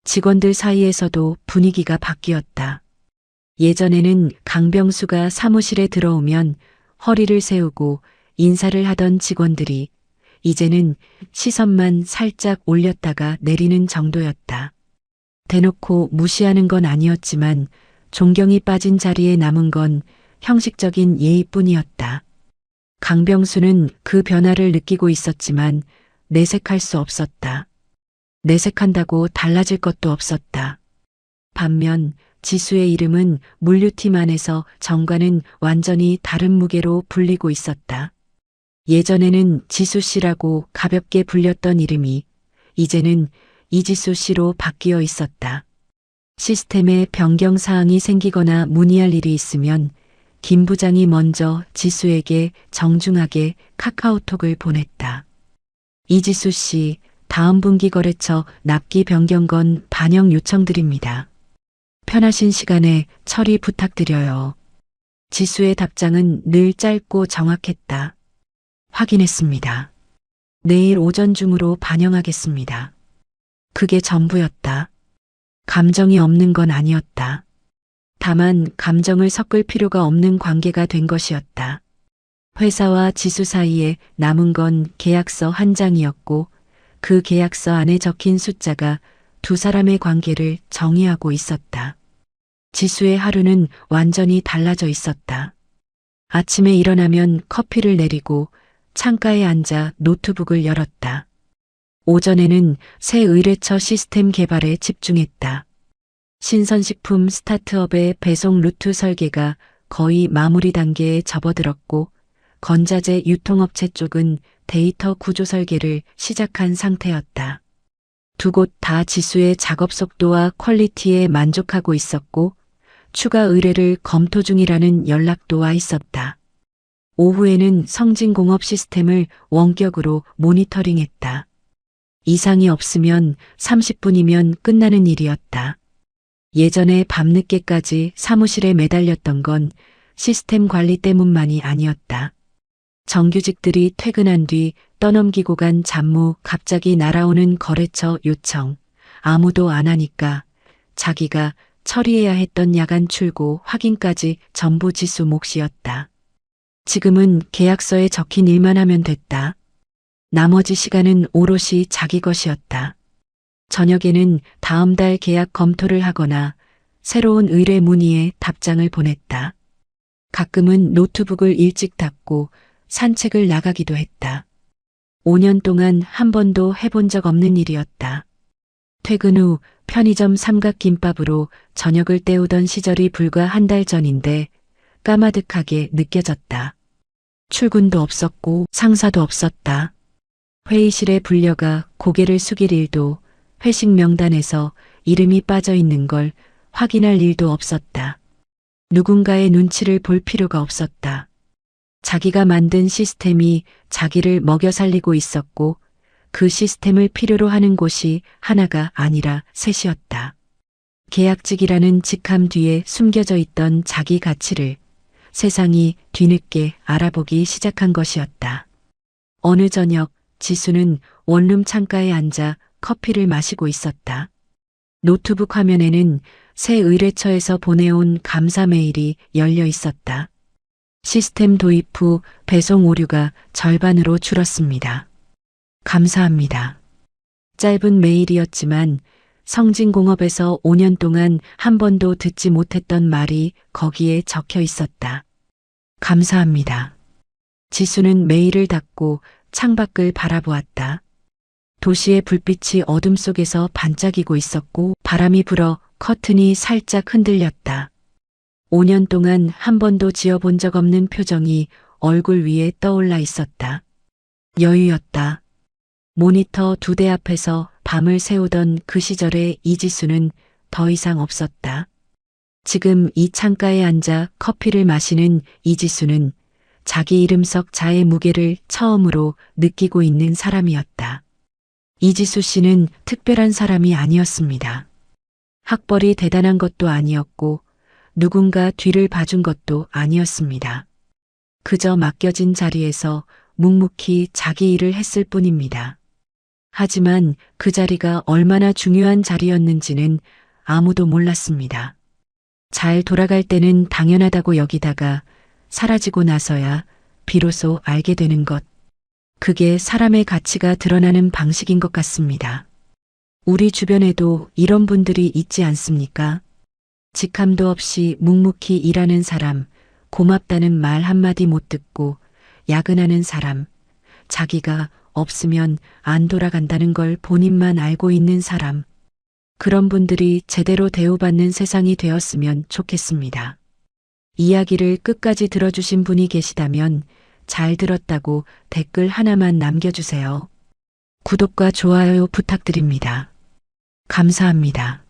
직원들 사이에서도 분위기가 바뀌었다. 예전에는 강병수가 사무실에 들어오면 허리를 세우고 인사를 하던 직원들이 이제는 시선만 살짝 올렸다가 내리는 정도였다. 대놓고 무시하는 건 아니었지만 존경이 빠진 자리에 남은 건 형식적인 예의뿐이었다. 강병수는 그 변화를 느끼고 있었지만 내색할 수 없었다. 내색한다고 달라질 것도 없었다. 반면 지수의 이름은 물류팀 안에서 정과는 완전히 다른 무게로 불리고 있었다. 예전에는 지수 씨라고 가볍게 불렸던 이름이 이제는 이지수 씨로 바뀌어 있었다. 시스템에 변경 사항이 생기거나 문의할 일이 있으면 김 부장이 먼저 지수에게 정중하게 카카오톡을 보냈다. 이지수 씨, 다음 분기 거래처 납기 변경건 반영 요청드립니다. 편하신 시간에 처리 부탁드려요. 지수의 답장은 늘 짧고 정확했다. 확인했습니다. 내일 오전 중으로 반영하겠습니다. 그게 전부였다. 감정이 없는 건 아니었다. 다만 감정을 섞을 필요가 없는 관계가 된 것이었다. 회사와 지수 사이에 남은 건 계약서 한 장이었고 그 계약서 안에 적힌 숫자가 두 사람의 관계를 정의하고 있었다. 지수의 하루는 완전히 달라져 있었다. 아침에 일어나면 커피를 내리고 창가에 앉아 노트북을 열었다. 오전에는 새 의뢰처 시스템 개발에 집중했다. 신선식품 스타트업의 배송 루트 설계가 거의 마무리 단계에 접어들었고 건자재 유통업체 쪽은 데이터 구조 설계를 시작한 상태였다. 두 곳 다 지수의 작업 속도와 퀄리티에 만족하고 있었고 추가 의뢰를 검토 중이라는 연락도 와 있었다. 오후에는 성진공업 시스템을 원격으로 모니터링했다. 이상이 없으면 30분이면 끝나는 일이었다. 예전에 밤늦게까지 사무실에 매달렸던 건 시스템 관리 때문만이 아니었다. 정규직들이 퇴근한 뒤 떠넘기고 간 잡무, 갑자기 날아오는 거래처 요청, 아무도 안 하니까 자기가 처리해야 했던 야간 출고 확인까지 전부 지수 몫이었다. 지금은 계약서에 적힌 일만 하면 됐다. 나머지 시간은 오롯이 자기 것이었다. 저녁에는 다음 달 계약 검토를 하거나 새로운 의뢰 문의에 답장을 보냈다. 가끔은 노트북을 일찍 닫고 산책을 나가기도 했다. 5년 동안 한 번도 해본 적 없는 일이었다. 퇴근 후 편의점 삼각김밥으로 저녁을 때우던 시절이 불과 한 달 전인데 까마득하게 느껴졌다. 출근도 없었고 상사도 없었다. 회의실에 불려가 고개를 숙일 일도 회식 명단에서 이름이 빠져 있는 걸 확인할 일도 없었다. 누군가의 눈치를 볼 필요가 없었다. 자기가 만든 시스템이 자기를 먹여 살리고 있었고 그 시스템을 필요로 하는 곳이 하나가 아니라 셋이었다. 계약직이라는 직함 뒤에 숨겨져 있던 자기 가치를 세상이 뒤늦게 알아보기 시작한 것이었다. 어느 저녁 지수는 원룸 창가에 앉아 커피를 마시고 있었다. 노트북 화면에는 새 의뢰처에서 보내온 감사 메일이 열려 있었다. 시스템 도입 후 배송 오류가 절반으로 줄었습니다. 감사합니다. 짧은 메일이었지만 성진공업에서 5년 동안 한 번도 듣지 못했던 말이 거기에 적혀 있었다. 감사합니다. 지수는 메일을 닫고 창밖을 바라보았다. 도시의 불빛이 어둠 속에서 반짝이고 있었고 바람이 불어 커튼이 살짝 흔들렸다. 5년 동안 한 번도 지어본 적 없는 표정이 얼굴 위에 떠올라 있었다. 여유였다. 모니터 2대 앞에서 밤을 새우던 그 시절의 이지수는 더 이상 없었다. 지금 이 창가에 앉아 커피를 마시는 이지수는 자기 이름 석 자의 무게를 처음으로 느끼고 있는 사람이었다. 이지수 씨는 특별한 사람이 아니었습니다. 학벌이 대단한 것도 아니었고 누군가 뒤를 봐준 것도 아니었습니다. 그저 맡겨진 자리에서 묵묵히 자기 일을 했을 뿐입니다. 하지만 그 자리가 얼마나 중요한 자리였는지는 아무도 몰랐습니다. 잘 돌아갈 때는 당연하다고 여기다가 사라지고 나서야 비로소 알게 되는 것. 그게 사람의 가치가 드러나는 방식인 것 같습니다. 우리 주변에도 이런 분들이 있지 않습니까? 직함도 없이 묵묵히 일하는 사람, 고맙다는 말 한마디 못 듣고 야근하는 사람, 자기가 없으면 안 돌아간다는 걸 본인만 알고 있는 사람. 그런 분들이 제대로 대우받는 세상이 되었으면 좋겠습니다. 이야기를 끝까지 들어주신 분이 계시다면 잘 들었다고 댓글 하나만 남겨주세요. 구독과 좋아요 부탁드립니다. 감사합니다.